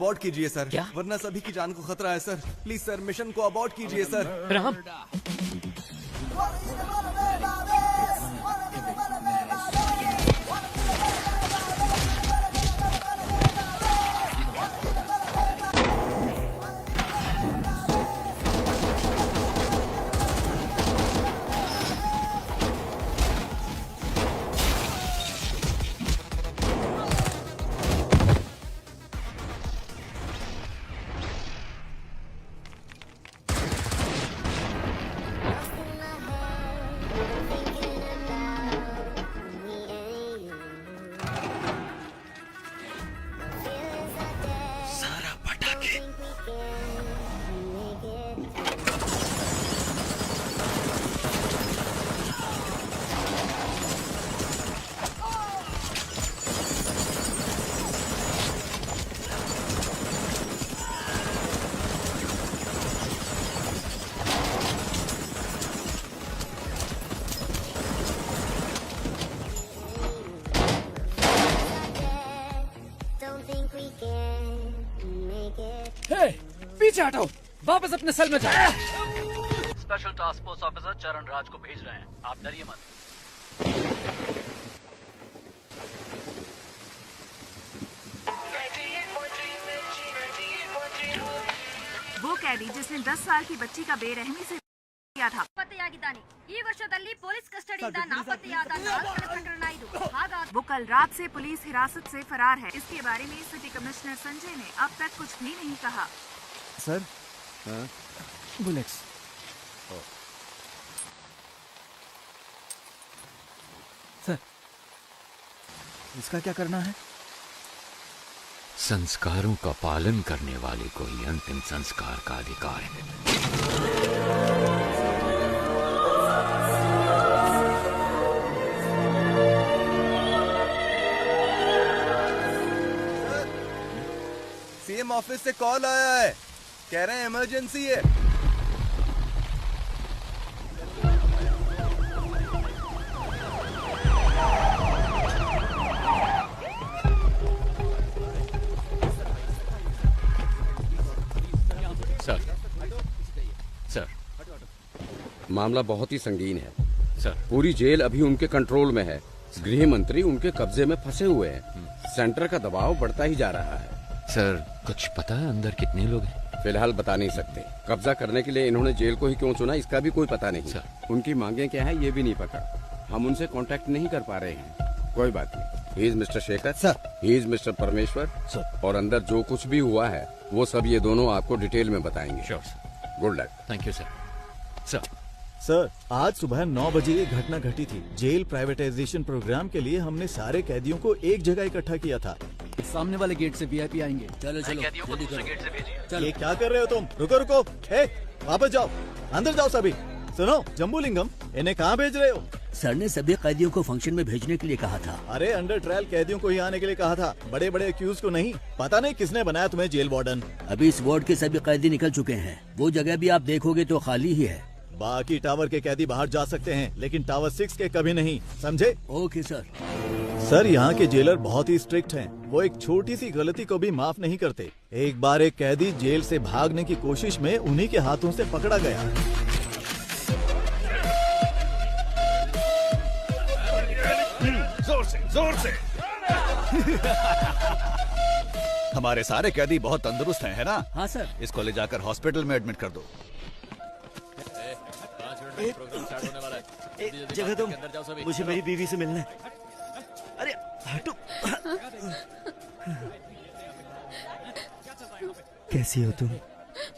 Abort कीजिए sir. क्या? वरना सभी की जान को खतरा है सर। प्लीज सर, मिशन को अबॉर्ट कीजिए सर। राम, पीछे हटो, वापस अपने सेल में जाओ। स्पेशल टास्क फोर्स ऑफिसर चरण राज को भेज रहे हैं, आप डरिए मत। वो कैदी जिसने 10 साल की बच्ची का बेरहमी से किया था। ಪತ್ತೆಯಾಗಿದ್ದಾನೆ। ಈ ವರ್ಷದಲ್ಲಿ ಪೊಲೀಸ್ ಕಸ್ಟಡಿಯಿಂದ ನಾಪತ್ತೆಯಾದ 4 ಪ್ರಕರಣ ಇದು। ಹಾಗಾಗಿ वो कल रात से पुलिस हिरासत से फरार है। इसके बारे में सिटी कमिश्नर संजय ने अब तक कुछ भी नहीं कहा। Sir, bullets. सर, इसका क्या करना है? संस्कारों का पालन करने वाले को ही अंतिम संस्कार का अधिकार है। सीएम ऑफिस से कॉल आया है, कह रहे हैं इमरजेंसी है। सर, मामला बहुत ही संगीन है सर। पूरी जेल अभी उनके कंट्रोल में है। गृह मंत्री उनके कब्जे में फंसे हुए हैं। सेंटर का दबाव बढ़ता ही जा रहा है। सर, कुछ पता है अंदर कितने लोग हैं? फिलहाल बता नहीं सकते। कब्जा करने के लिए इन्होंने जेल को ही क्यों चुना, इसका भी कोई पता नहीं। सर। उनकी मांगे क्या है ये भी नहीं पता। हम उनसे कांटेक्ट नहीं कर पा रहे हैं। कोई बात नहीं। He is mister Shekhar sir. He is mister परमेश्वर सर। और अंदर जो कुछ भी हुआ है वो सब ये दोनों आपको डिटेल में बताएंगे। Sure sir. Good luck. Thank you sir. Sir, sir, आज सुबह 9 बजे ये घटना घटी थी। जेल प्राइवेटाइजेशन प्रोग्राम के लिए हमने सारे कैदियों को एक जगह इकट्ठा किया था। सामने वाले गेट से वीआईपी आएंगे। चलो चलो, कैदियों को दूसरे गेट से भेजिए। ये क्या कर रहे हो तुम? रुको रुको, ए, वापस जाओ, अंदर जाओ सभी। सुनो जम्बूलिंगम, इन्हें कहाँ भेज रहे हो? सर ने सभी कैदियों को फंक्शन में भेजने के लिए कहा था। अरे अंडर ट्रायल कैदियों को ही आने के लिए कहा था, बड़े बड़े एक्यूज को नहीं। पता नहीं किसने बनाया तुम्हें जेल वार्डन। अभी इस वार्ड के सभी कैदी निकल चुके हैं। वो जगह भी आप देखोगे तो खाली ही है। बाकी टावर के कैदी बाहर जा सकते हैं, लेकिन टावर 6 के कभी नहीं, समझे? Okay sir. सर, यहाँ के जेलर बहुत ही स्ट्रिक्ट हैं। वो एक छोटी सी गलती को भी माफ नहीं करते। एक बार एक कैदी जेल से भागने की कोशिश में उन्हीं के हाथों से पकड़ा गया। जोर से हमारे सारे कैदी बहुत तंदुरुस्त हैं, है ना? हाँ सर। इसको ले जाकर हॉस्पिटल में एडमिट कर दो। जगह तुम, मुझे मेरी बीवी से मिलना है। अरे हटो। कैसी हो तुम?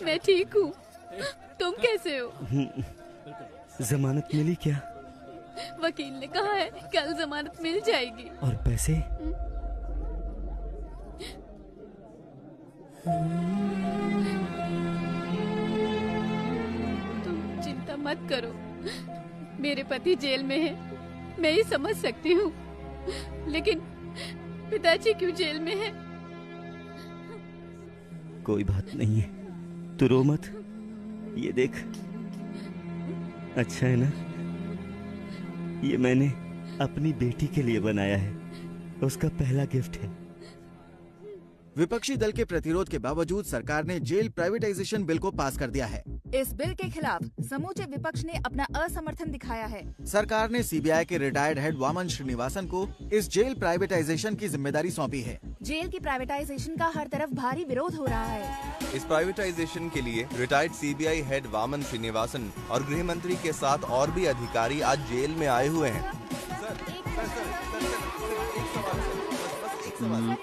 मैं ठीक हूँ, तुम कैसे हो? जमानत मिली क्या? वकील ने कहा है कल जमानत मिल जाएगी। और पैसे? तुम चिंता मत करो, मेरे पति जेल में है, मैं ही समझ सकती हूँ, लेकिन पिताजी क्यों जेल में है? कोई बात नहीं है, तू रो मत। ये देख, अच्छा है ना? ये मैंने अपनी बेटी के लिए बनाया है, उसका पहला गिफ्ट है। विपक्षी दल के प्रतिरोध के बावजूद सरकार ने जेल प्राइवेटाइजेशन बिल को पास कर दिया है। इस बिल के खिलाफ समूचे विपक्ष ने अपना असमर्थन दिखाया है। सरकार ने सीबीआई के रिटायर्ड हेड वामन श्रीनिवासन को इस जेल प्राइवेटाइजेशन की जिम्मेदारी सौंपी है। जेल की प्राइवेटाइजेशन का हर तरफ भारी विरोध हो रहा है। इस प्राइवेटाइजेशन के लिए retired CBI head Vaman Srinivasan और गृह मंत्री के साथ और भी अधिकारी आज जेल में आए हुए हैं।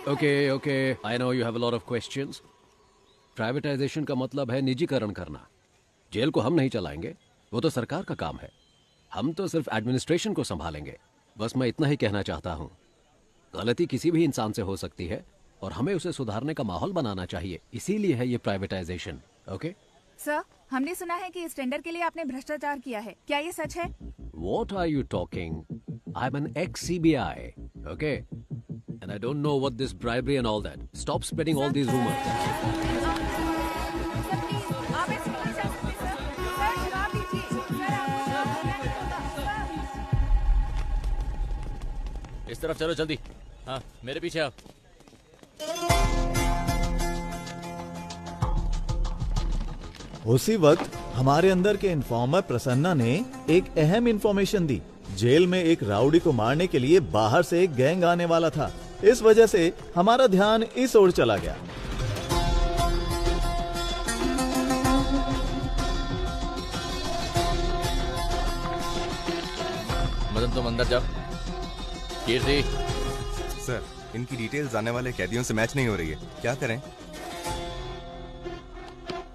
Okay, I know you have a lot of questions. Privatisation का मतलब है निजीकरण करना। जेल को हम नहीं चलाएंगे, वो तो सरकार का काम है। हम तो सिर्फ एडमिनिस्ट्रेशन को संभालेंगे। बस मैं इतना ही कहना चाहता हूँ। गलती किसी भी इंसान से हो सकती है और हमें उसे सुधारने का माहौल बनाना चाहिए। इसीलिए है ये प्राइवेटाइजेशन। ओके सर, हमने सुना है कि इस टेंडर के लिए आपने भ्रष्टाचार किया है, क्या ये सच है? What are you talking? I'm an ex-CBI, okay? And I don't know what this bribery and all that. Stop spreading all these rumors. इस तरफ चलो जल्दी। हाँ, मेरे पीछे आप। उसी वक्त हमारे अंदर के इन्फॉर्मर प्रसन्ना ने एक अहम इंफॉर्मेशन दी। जेल में एक राउडी को मारने के लिए बाहर से एक गैंग आने वाला था। इस वजह से हमारा ध्यान इस ओर चला गया। मदन, तुम अंदर जाओ। कीर्ति, सर, इनकी डिटेल्स आने वाले कैदियों से मैच नहीं हो रही है, क्या करें?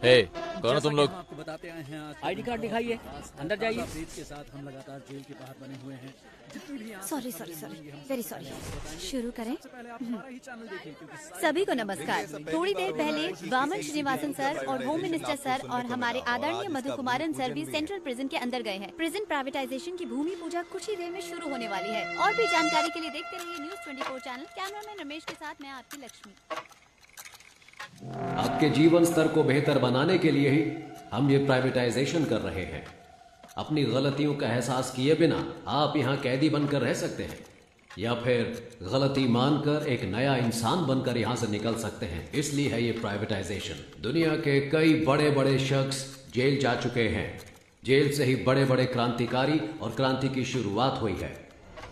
हे, कौन हो तुम लोग? आपको बताते आए हैं, आईडी कार्ड दिखाइए, अंदर जाइए। के साथ हम लगातार जेल के बाहर बने हुए हैं। Sorry, very sorry. शुरू करें। सभी को नमस्कार। थोड़ी देर पहले वामन श्रीनिवासन सर और होम मिनिस्टर सर और हमारे आदरणीय मधु कुमारन सर भी सेंट्रल प्रिजन के अंदर गए हैं। प्रिजन प्राइवेटाइजेशन की भूमि पूजा कुछ ही देर में शुरू होने वाली है। और भी जानकारी के लिए देखते रहिए न्यूज़ 24 चैनल। कैमरामैन रमेश के साथ मैं आपकी लक्ष्मी। आपके जीवन स्तर को बेहतर बनाने के लिए ही हम ये प्राइवेटाइजेशन कर रहे हैं। अपनी गलतियों का एहसास किए बिना आप यहाँ कैदी बनकर रह सकते हैं या फिर गलती मानकर एक नया इंसान बनकर यहाँ से निकल सकते हैं। इसलिए है ये प्राइवेटाइजेशन। दुनिया के कई बड़े बड़े शख्स जेल जा चुके हैं। जेल से ही बड़े बड़े क्रांतिकारी और क्रांति की शुरुआत हुई है।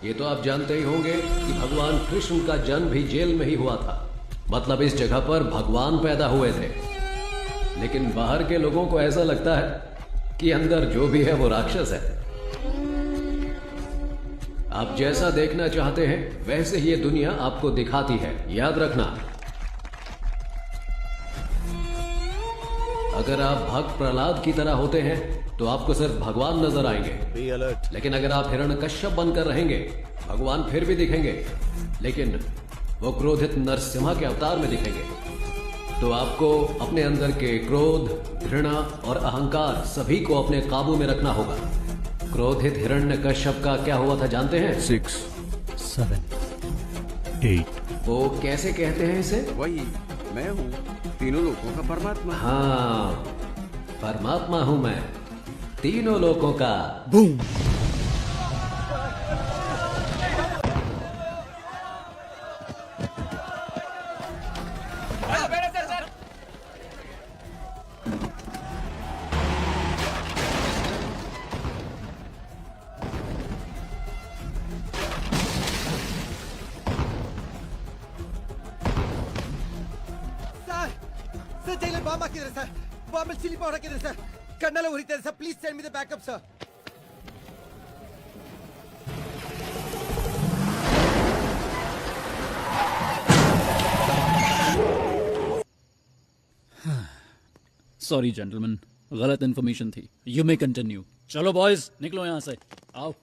ये तो आप जानते ही होंगे कि भगवान कृष्ण का जन्म भी जेल में ही हुआ था। मतलब इस जगह पर भगवान पैदा हुए थे। लेकिन बाहर के लोगों को ऐसा लगता है कि अंदर जो भी है वो राक्षस है। आप जैसा देखना चाहते हैं वैसे ही ये दुनिया आपको दिखाती है, याद रखना। अगर आप भक्त प्रहलाद की तरह होते हैं तो आपको सिर्फ भगवान नजर आएंगे। Be alert. लेकिन अगर आप हिरण्यकश्यप बनकर रहेंगे, भगवान फिर भी दिखेंगे, लेकिन वो क्रोधित नरसिम्हा के अवतार में दिखेंगे। तो आपको अपने अंदर के क्रोध, घृणा और अहंकार सभी को अपने काबू में रखना होगा। क्रोधित हिरण्यकश्यप का क्या हुआ था जानते हैं? 6, 7, 8। वो कैसे कहते हैं इसे? वही मैं हूँ, तीनों लोगों का परमात्मा। हाँ, परमात्मा हूं मैं, तीनों लोगों का। बूम। Sir, jailer bomb ಹಾಕಿದ್ದಾರೆ ಸರ್. ಬಾಂಬ್ ಅಲ್ಲಿ ಚಿಲ್ಲಿ ಪೌಡರ್ ಹಾಕಿದ್ದಾರೆ ಸರ್. ಕಣ್ಣೆಲ್ಲ ಉರಿತಾರೆ sir. Please send me the backup sir. Sorry gentleman, गलत इन्फॉर्मेशन थी। You may continue. चलो बॉयज, निकलो यहाँ से। आओ।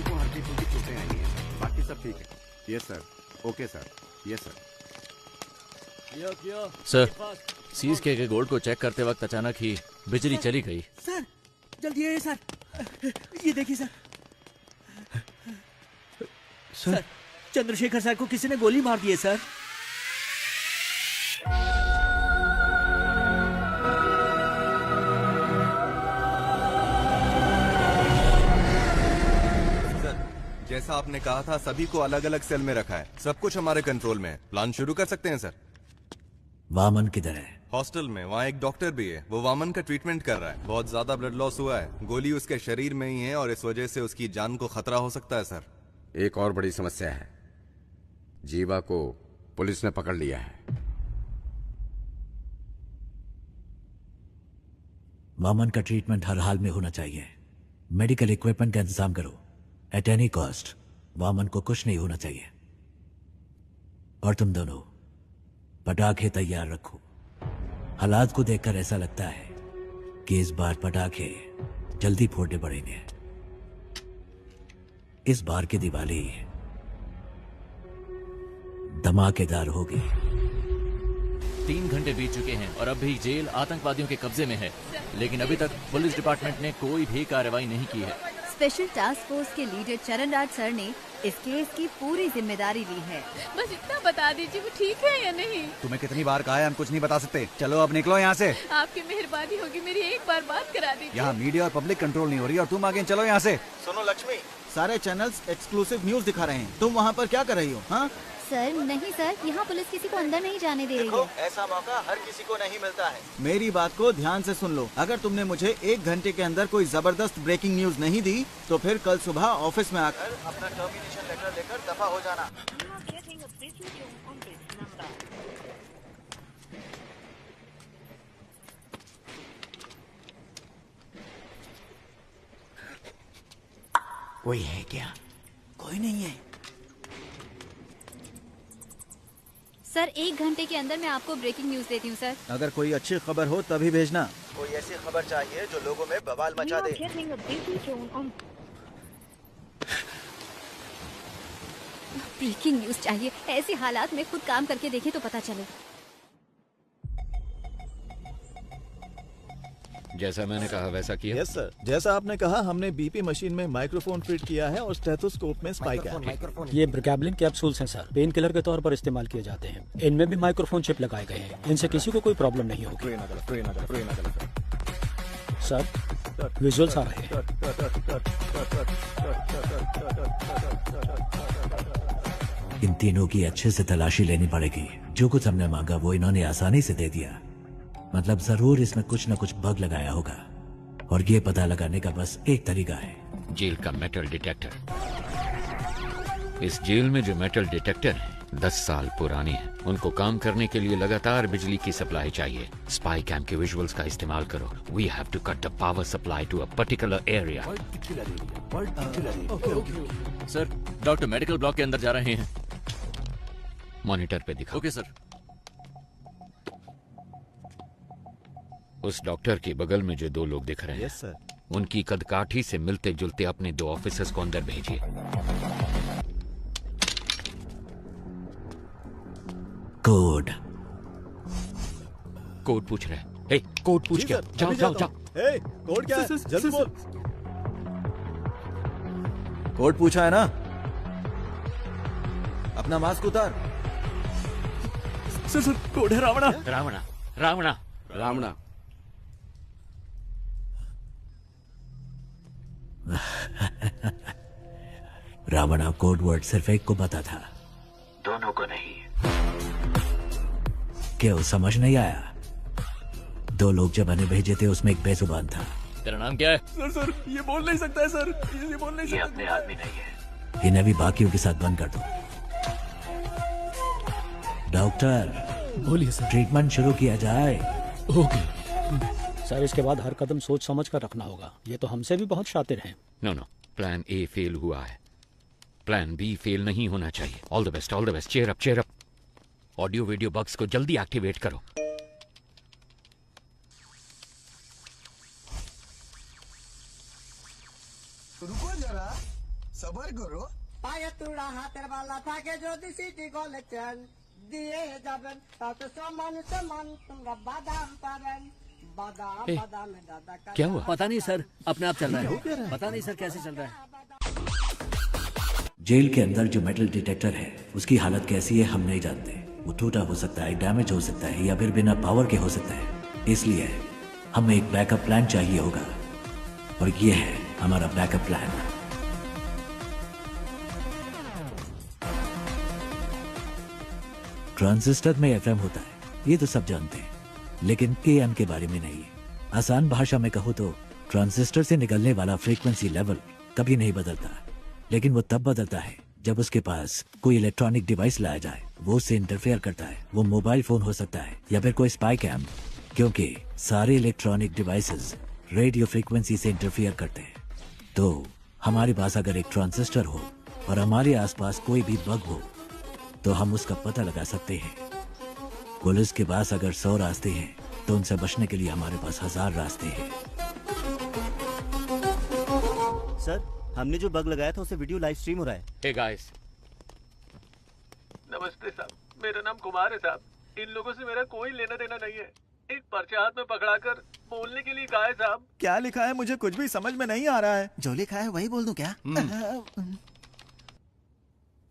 लोगों को हल्की फुल्की चोटें आई हैं, बाकी सब ठीक है। Yes sir, okay sir, yes sir. Sir, seize के गोल्ड को चेक करते वक्त अचानक ही बिजली चली गई। सर जल्दी आइए सर, ये देखिए सर। सर चंद्रशेखर सर को किसी ने गोली मार दी है सर। जैसा आपने कहा था, सभी को अलग अलग सेल में रखा है। सब कुछ हमारे कंट्रोल में है। प्लान शुरू कर सकते हैं सर। वामन किधर है? हॉस्टल में। वहाँ एक डॉक्टर भी है, वो वामन का ट्रीटमेंट कर रहा है। बहुत ज्यादा ब्लड लॉस हुआ है, गोली उसके शरीर में ही है और इस वजह से उसकी जान को खतरा हो सकता है सर। एक और बड़ी समस्या है, जीवा को पुलिस ने पकड़ लिया है। वामन का ट्रीटमेंट हर हाल में होना चाहिए। मेडिकल इक्विपमेंट का इंतजाम करो एट एनी कॉस्ट। वामन को कुछ नहीं होना चाहिए। और तुम दोनों पटाखे तैयार रखो। हालात को देखकर ऐसा लगता है कि इस बार पटाखे जल्दी फोड़ने पड़ेंगे। इस बार की दिवाली धमाकेदार होगी। 3 घंटे बीत चुके हैं और अब भी जेल आतंकवादियों के कब्जे में है, लेकिन अभी तक पुलिस डिपार्टमेंट ने कोई भी कार्रवाई नहीं की है। स्पेशल टास्क फोर्स के लीडर चरण राज सर ने इस केस की पूरी जिम्मेदारी ली है। बस इतना बता दीजिए वो ठीक है या नहीं। तुम्हें कितनी बार कहा है, हम कुछ नहीं बता सकते। चलो अब निकलो यहाँ से। आपकी मेहरबानी होगी, मेरी एक बार बात करा दीजिए। यहाँ मीडिया और पब्लिक कंट्रोल नहीं हो रही और तुम आगे चलो यहाँ से। सुनो लक्ष्मी, सारे चैनल्स एक्सक्लूसिव न्यूज दिखा रहे हैं, तुम वहाँ पर क्या कर रही हो? हाँ सर नहीं सर, यहाँ पुलिस किसी को अंदर नहीं जाने दे रही है। ऐसा मौका हर किसी को नहीं मिलता है। मेरी बात को ध्यान से सुन लो। अगर तुमने मुझे 1 घंटे के अंदर कोई जबरदस्त ब्रेकिंग न्यूज नहीं दी तो फिर कल सुबह ऑफिस में आकर अपना टर्मिनेशन लेटर लेकर दफा हो जाना। कोई है क्या? कोई नहीं है सर। 1 घंटे के अंदर मैं आपको ब्रेकिंग न्यूज देती हूँ सर। अगर कोई अच्छी खबर हो तभी भेजना। कोई ऐसी खबर चाहिए जो लोगों में बवाल मचा दे। ब्रेकिंग न्यूज चाहिए। ऐसे हालात में खुद काम करके देखे तो पता चले। जैसा मैंने कहा वैसा किया। यस सर, जैसा आपने कहा हमने बीपी मशीन में माइक्रोफोन फिट किया है और स्टेथोस्कोप में स्पाइक है। ये ब्रिगैबलिन कैप्सूल्स हैं सर, पेन किलर के तौर पर इस्तेमाल किए जाते हैं। इनमें भी माइक्रोफोन चिप लगाए गए हैं, इनसे किसी को कोई प्रॉब्लम नहीं होगी। सर विजुअल्स आ रहे हैं। इन तीनों की अच्छे से तलाशी लेनी पड़ेगी। जो कुछ हमने मांगा वो इन्होंने आसानी से दे दिया। मतलब जरूर इसमें कुछ न कुछ बग लगाया होगा और ये पता लगाने का बस एक तरीका है, जेल का मेटल डिटेक्टर। इस जेल में जो मेटल डिटेक्टर है 10 साल पुराने हैं। उनको काम करने के लिए लगातार बिजली की सप्लाई चाहिए। स्पाई कैम के विजुअल्स का इस्तेमाल करो। We have to cut the power supply to a particular area. Sir, doctor medical block के अंदर जा रहे हैं। मॉनिटर पे दिखा। Okay sir. उस डॉक्टर के बगल में जो 2 लोग दिख रहे हैं, यस सर, उनकी कदकाठी से मिलते जुलते अपने 2 ऑफिसर्स को अंदर भेजिए। कोड पूछ रहे हैं। हे, कोड पूछ क्या? जाओ जाओ जाओ। हे, कोड क्या है? जल्दी बोल। कोड पूछा है ना? अपना मास्क उतार। सर कोड है रावणा। रावणा रावणा रावणा। रावणा कोड वर्ड सिर्फ एक को पता था, दोनों को नहीं। क्यों समझ नहीं आया? 2 लोग जब मैंने भेजे थे उसमें एक बेजुबान था। तेरा नाम क्या है? सर ये बोल नहीं सकता है सर, ये बोल नहीं सकता। ये अपने आदमी नहीं है। इन्हें भी बाकियों के साथ बंद कर दो। डॉक्टर बोलिए सर। ट्रीटमेंट शुरू किया जाए। ओके सर, इसके बाद हर कदम सोच समझ कर रखना होगा। ये तो हमसे भी बहुत शातिर हैं। नो, प्लान ए फेल हुआ है, प्लान बी फेल नहीं होना चाहिए। All the best, all the best. Cheer up. Audio video bugs को जल्दी एक्टिवेट करो। रुको जरा, सबर करो। পায়ে তুড়া হাতের বালা থাকে যদি সিটি কলেছেন দিয়ে যাবেন তাতে সমান সমান তোমরা বাদাম পাবেন বাদাम बादाम में दादा का क्या हुआ? पता नहीं सर, अपने आप चल रहा है। पता नहीं सर कैसे चल रहा है। जेल के अंदर जो मेटल डिटेक्टर है उसकी हालत कैसी है हम नहीं जानते। वो टूटा हो सकता है, डैमेज हो सकता है या फिर बिना पावर के हो सकता है। इसलिए हमें एक बैकअप प्लान चाहिए होगा और ये है हमारा बैकअप प्लान। ट्रांजिस्टर में एफएम होता है, ये तो सब जानते हैं, लेकिन एएम के बारे में नहीं है। आसान भाषा में कहो तो ट्रांजिस्टर से निकलने वाला फ्रीक्वेंसी लेवल कभी नहीं बदलता, लेकिन वो तब बदलता है जब उसके पास कोई इलेक्ट्रॉनिक डिवाइस लाया जाए, वो उससे इंटरफेयर करता है। वो मोबाइल फोन हो सकता है या फिर कोई स्पाई कैम, क्योंकि सारे इलेक्ट्रॉनिक डिवाइसेस रेडियो फ्रीक्वेंसी से इंटरफेयर करते हैं। तो हमारे पास अगर एक ट्रांजिस्टर हो और हमारे आसपास कोई भी बग हो तो हम उसका पता लगा सकते हैं। पुलिस के पास अगर 100 रास्ते हैं तो उनसे बचने के लिए हमारे पास 1000 रास्ते हैं। सर, हमने जो बग लगाया था उसे वीडियो लाइव स्ट्रीम हो रहा है। हे गाइस, नमस्ते साहब, मेरा नाम कुमार है साहब। इन लोगों से मेरा कोई लेना देना नहीं है। एक पर्चा हाथ में पकड़ाकर बोलने के लिए कहा है साहब। क्या लिखा है मुझे कुछ भी समझ में नहीं आ रहा है। जो लिखा है वही बोल दूं क्या?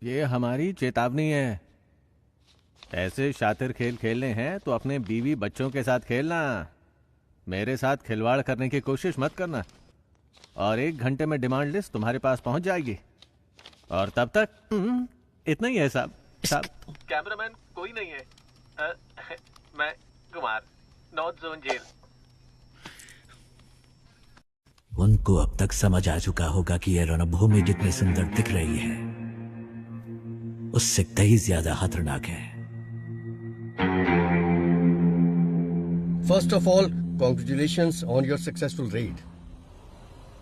ये हमारी चेतावनी है। ऐसे शातिर खेल खेलने हैं तो अपने बीवी बच्चों के साथ खेलना, मेरे साथ खिलवाड़ करने की कोशिश मत करना। और 1 घंटे में डिमांड लिस्ट तुम्हारे पास पहुंच जाएगी। और तब तक इतना ही है साहब। कैमरामैन कोई नहीं है। मैं कुमार, नॉर्थ जोन जेल। उनको अब तक समझ आ चुका होगा कि यह रणभूमि जितनी सुंदर दिख रही है उससे कहीं ज्यादा खतरनाक है। First of all congratulations on your successful red.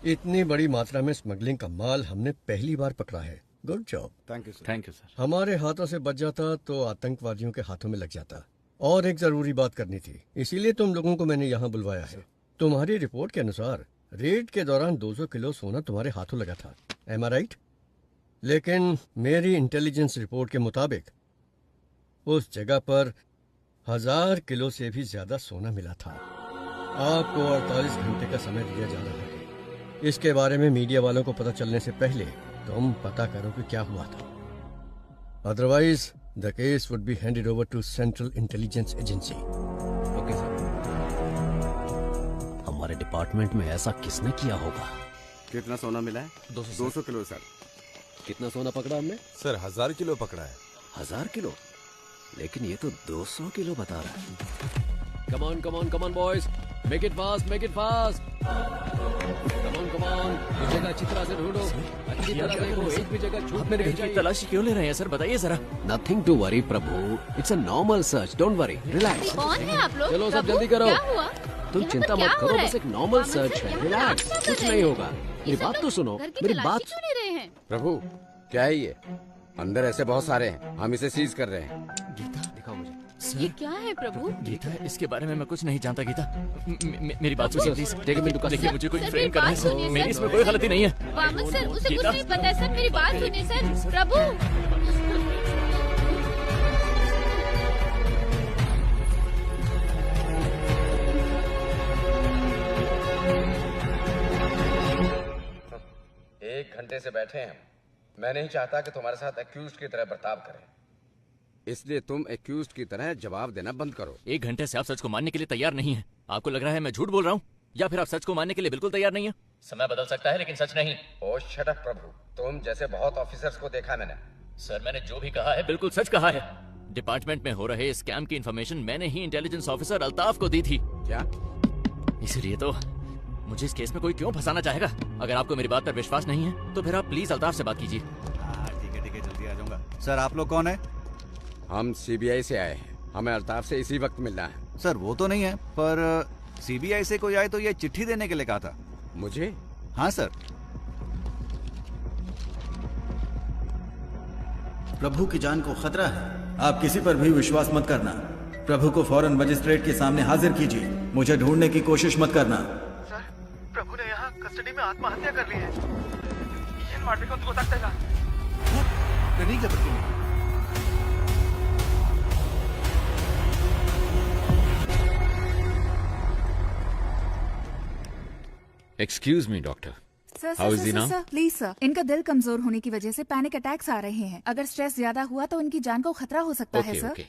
इतनी बड़ी मात्रा में स्मगलिंग का माल हमने पहली बार पकड़ा है। Good job. Thank you sir. Thank you sir. हमारे हाथों से बच जाता तो आतंकवादियों के हाथों में लग जाता। और एक जरूरी बात करनी थी, इसीलिए तुम लोगों को मैंने यहाँ बुलवाया है। तुम्हारी रिपोर्ट के अनुसार रेड के दौरान 200 किलो सोना तुम्हारे हाथों लगा था। एम आई राइट? लेकिन मेरी इंटेलिजेंस रिपोर्ट के मुताबिक उस जगह पर 1000 किलो से भी ज्यादा सोना मिला था। आपको 48 घंटे का समय दिया जा रहा है। इसके बारे में मीडिया वालों को पता चलने से पहले तुम पता करो कि क्या हुआ था। Otherwise the case would be handed over to central intelligence agency. Okay sir. हमारे डिपार्टमेंट में ऐसा किसने किया होगा? कितना सोना मिला है? 200 किलो सर। कितना सोना पकड़ा हमने? सर 1000 किलो पकड़ा है। 1000 किलो? लेकिन ये तो 200 किलो बता रहा है। Come on boys, make it fast. Come on, जगह अच्छी तरह से ढूंढो, अच्छी तरह देखो, एक भी जगह छूट में नहीं चाहिए। तलाशी क्यों ले रहे हैं सर, बताइए जरा। Nothing to worry Prabhu, it's a normal search, don't worry, relax. कौन है आप लोग? चलो सब जल्दी करो। क्या हुआ? तुम चिंता मत करो, बस एक नॉर्मल सर्च है, रिलैक्स, कुछ नहीं होगा। मेरी बात तो सुनो, मेरी बात। क्यों ले रहे हैं? प्रभु क्या है ये? अंदर ऐसे बहुत सारे हैं, हम इसे सीज कर रहे हैं। गीता दिखाओ मुझे। ये क्या है प्रभु? गीता, इसके बारे में मैं कुछ नहीं जानता गीता। मेरी बात सुनिए प्लीज। देखिए मुझे कोई फ्रेम करना है सर, मेरी इसमें कोई गलती नहीं है। वामन सर, उसे कुछ नहीं पता है सर, मेरी बात सुनिए सर। प्रभु एक घंटे से बैठे हैं। मैं नहीं चाहता कि तुम्हारे साथ एक्यूज्ड की तरह बर्ताव करें, इसलिए तुम एक्यूज्ड की तरह जवाब देना बंद करो। 1 घंटे से आप सच को मानने के लिए तैयार नहीं है। आपको लग रहा है मैं झूठ बोल रहा हूँ, या फिर आप सच को मानने के लिए बिल्कुल तैयार नहीं है? समय बदल सकता है लेकिन सच नहीं। ओ शट अप प्रभु, तुम जैसे बहुत ऑफिसर्स को देखा मैंने। सर मैंने जो भी कहा है बिल्कुल सच कहा है। डिपार्टमेंट में हो रहे स्कैम की इंफॉर्मेशन मैंने ही इंटेलिजेंस ऑफिसर अल्ताफ को दी थी। क्या? इसलिए तो मुझे इस केस में कोई क्यों फंसाना चाहेगा? अगर आपको मेरी बात पर विश्वास नहीं है तो फिर आप प्लीज अल्ताफ से बात कीजिए। ठीक है जल्दी आ जाऊंगा। सर आप लोग कौन है? हम सीबीआई से आए हैं, हमें अल्ताफ से इसी वक्त मिलना है। सर वो तो नहीं है, पर सीबीआई से कोई आए तो ये चिट्ठी देने के लिए कहा था। मुझे? हाँ सर। प्रभु की जान को खतरा है, आप किसी पर भी विश्वास मत करना। प्रभु को फौरन मजिस्ट्रेट के सामने हाजिर कीजिए, मुझे ढूंढने की कोशिश मत करना। सर, प्रभु ने यहाँ कस्टडी में आत्महत्या कर ली है। ये ಏನ್ ಮಾಡ್ಬೇಕು ಅಂತ ಗೊತ್ತಾಗ್ತಾ ಇಲ್ಲ. ನಾನೀಗ ಬರ್ತೀನಿ. Excuse me, doctor. Sir How is he sir now? Sir please sir, इनका दिल कमजोर होने की वजह से पैनिक अटैक्स आ रहे हैं। अगर स्ट्रेस ज्यादा हुआ तो इनकी जान को खतरा हो सकता है सर। ओके।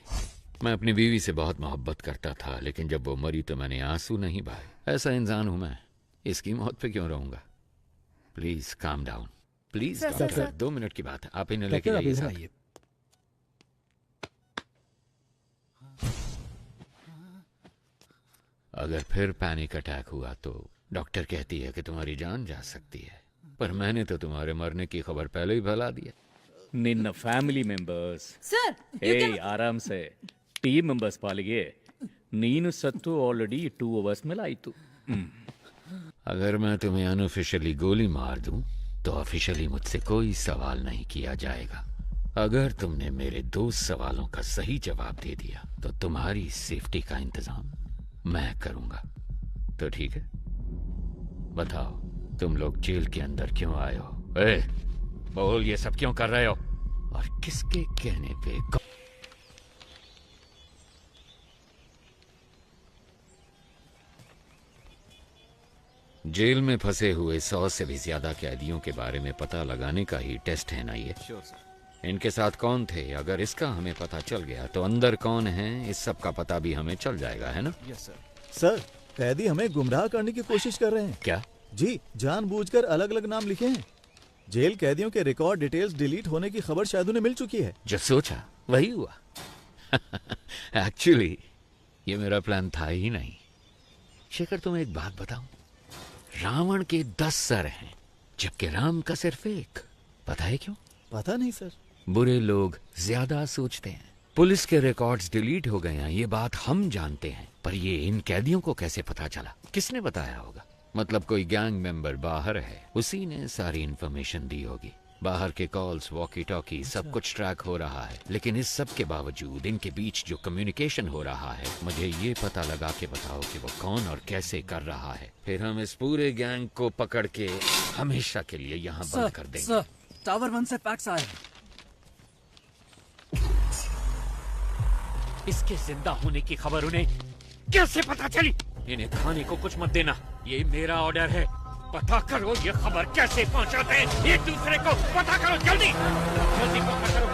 मैं अपनी बीवी से बहुत मोहब्बत करता था, लेकिन जब वो मरी तो मैंने आंसू नहीं बहाए। ऐसा इंसान हूं मैं, इसकी मौत पे क्यों रहूंगा? Please calm down, please sir, doctor. Sir. 2 minute की बात है, आप इन्हें लेके जाइए साथ। अगर फिर पैनिक अटैक हुआ तो डॉक्टर कहती है कि तुम्हारी जान जा सकती है, पर मैंने तो तुम्हारे मरने की खबर पहले ही फैला दिया। ನಿನ್ನ ಫ್ಯಾಮಿಲಿ ಮೆಂಬರ್ಸ್ ಸರ್ ಆರಾಮ್ ಸೆ ಟೀಮ್ ಮೆಂಬರ್ಸ್ ಪಾಲಿಗೆ ನೀನು ಸತ್ತು ಆಲ್ರೆಡಿ 2 hours ಮೇಲೆ ಆಯಿತು. अगर मैं तुम्हें अनऑफिशियली गोली मार दूं तो ऑफिशियली मुझसे कोई सवाल नहीं किया जाएगा। अगर तुमने मेरे 2 सवालों का सही जवाब दे दिया तो तुम्हारी सेफ्टी का इंतजाम मैं करूंगा। तो ठीक है, बताओ तुम लोग जेल के अंदर क्यों आए हो? बोल, ये सब क्यों कर रहे हो और किसके कहने पे? जेल में फंसे हुए 100 से भी ज्यादा कैदियों के बारे में पता लगाने का ही टेस्ट है ना ये? इनके साथ कौन थे? अगर इसका हमें पता चल गया तो अंदर कौन है इस सब का पता भी हमें चल जाएगा, है ना? सर, कैदी हमें गुमराह करने की कोशिश कर रहे हैं। क्या? जी, जानबूझकर अलग अलग नाम लिखे हैं। जेल कैदियों के रिकॉर्ड डिटेल्स डिलीट होने की खबर शायद उन्हें मिल चुकी है। जो सोचा वही हुआ। एक्चुअली ये मेरा प्लान था ही नहीं। शेखर, तुम्हें एक बात बताऊं, रावण के 10 सर हैं जबकि राम का सिर्फ 1। पता है क्यों? पता नहीं सर। बुरे लोग ज्यादा सोचते हैं। पुलिस के रिकॉर्ड्स डिलीट हो गए हैं, ये बात हम जानते हैं, पर ये इन कैदियों को कैसे पता चला? किसने बताया होगा? मतलब कोई गैंग मेंबर बाहर है, उसी ने सारी इंफॉर्मेशन दी होगी। बाहर के कॉल्स, वॉकी टॉकी, सब कुछ ट्रैक हो रहा है। लेकिन इस सब के बावजूद इनके बीच जो कम्युनिकेशन हो रहा है, मुझे ये पता लगा के बताओ कि वो कौन और कैसे कर रहा है। फिर हम इस पूरे गैंग को पकड़ के हमेशा के लिए यहाँ बंद कर देंगे। सर, टावर 1 से फैक्स आए। इसके जिंदा होने की खबर उन्हें कैसे पता चली? इन्हें खाने को कुछ मत देना, ये मेरा ऑर्डर है। पता करो ये खबर कैसे पहुंचाते हैं एक दूसरे को। पता करो, जल्दी जल्दी पता करो।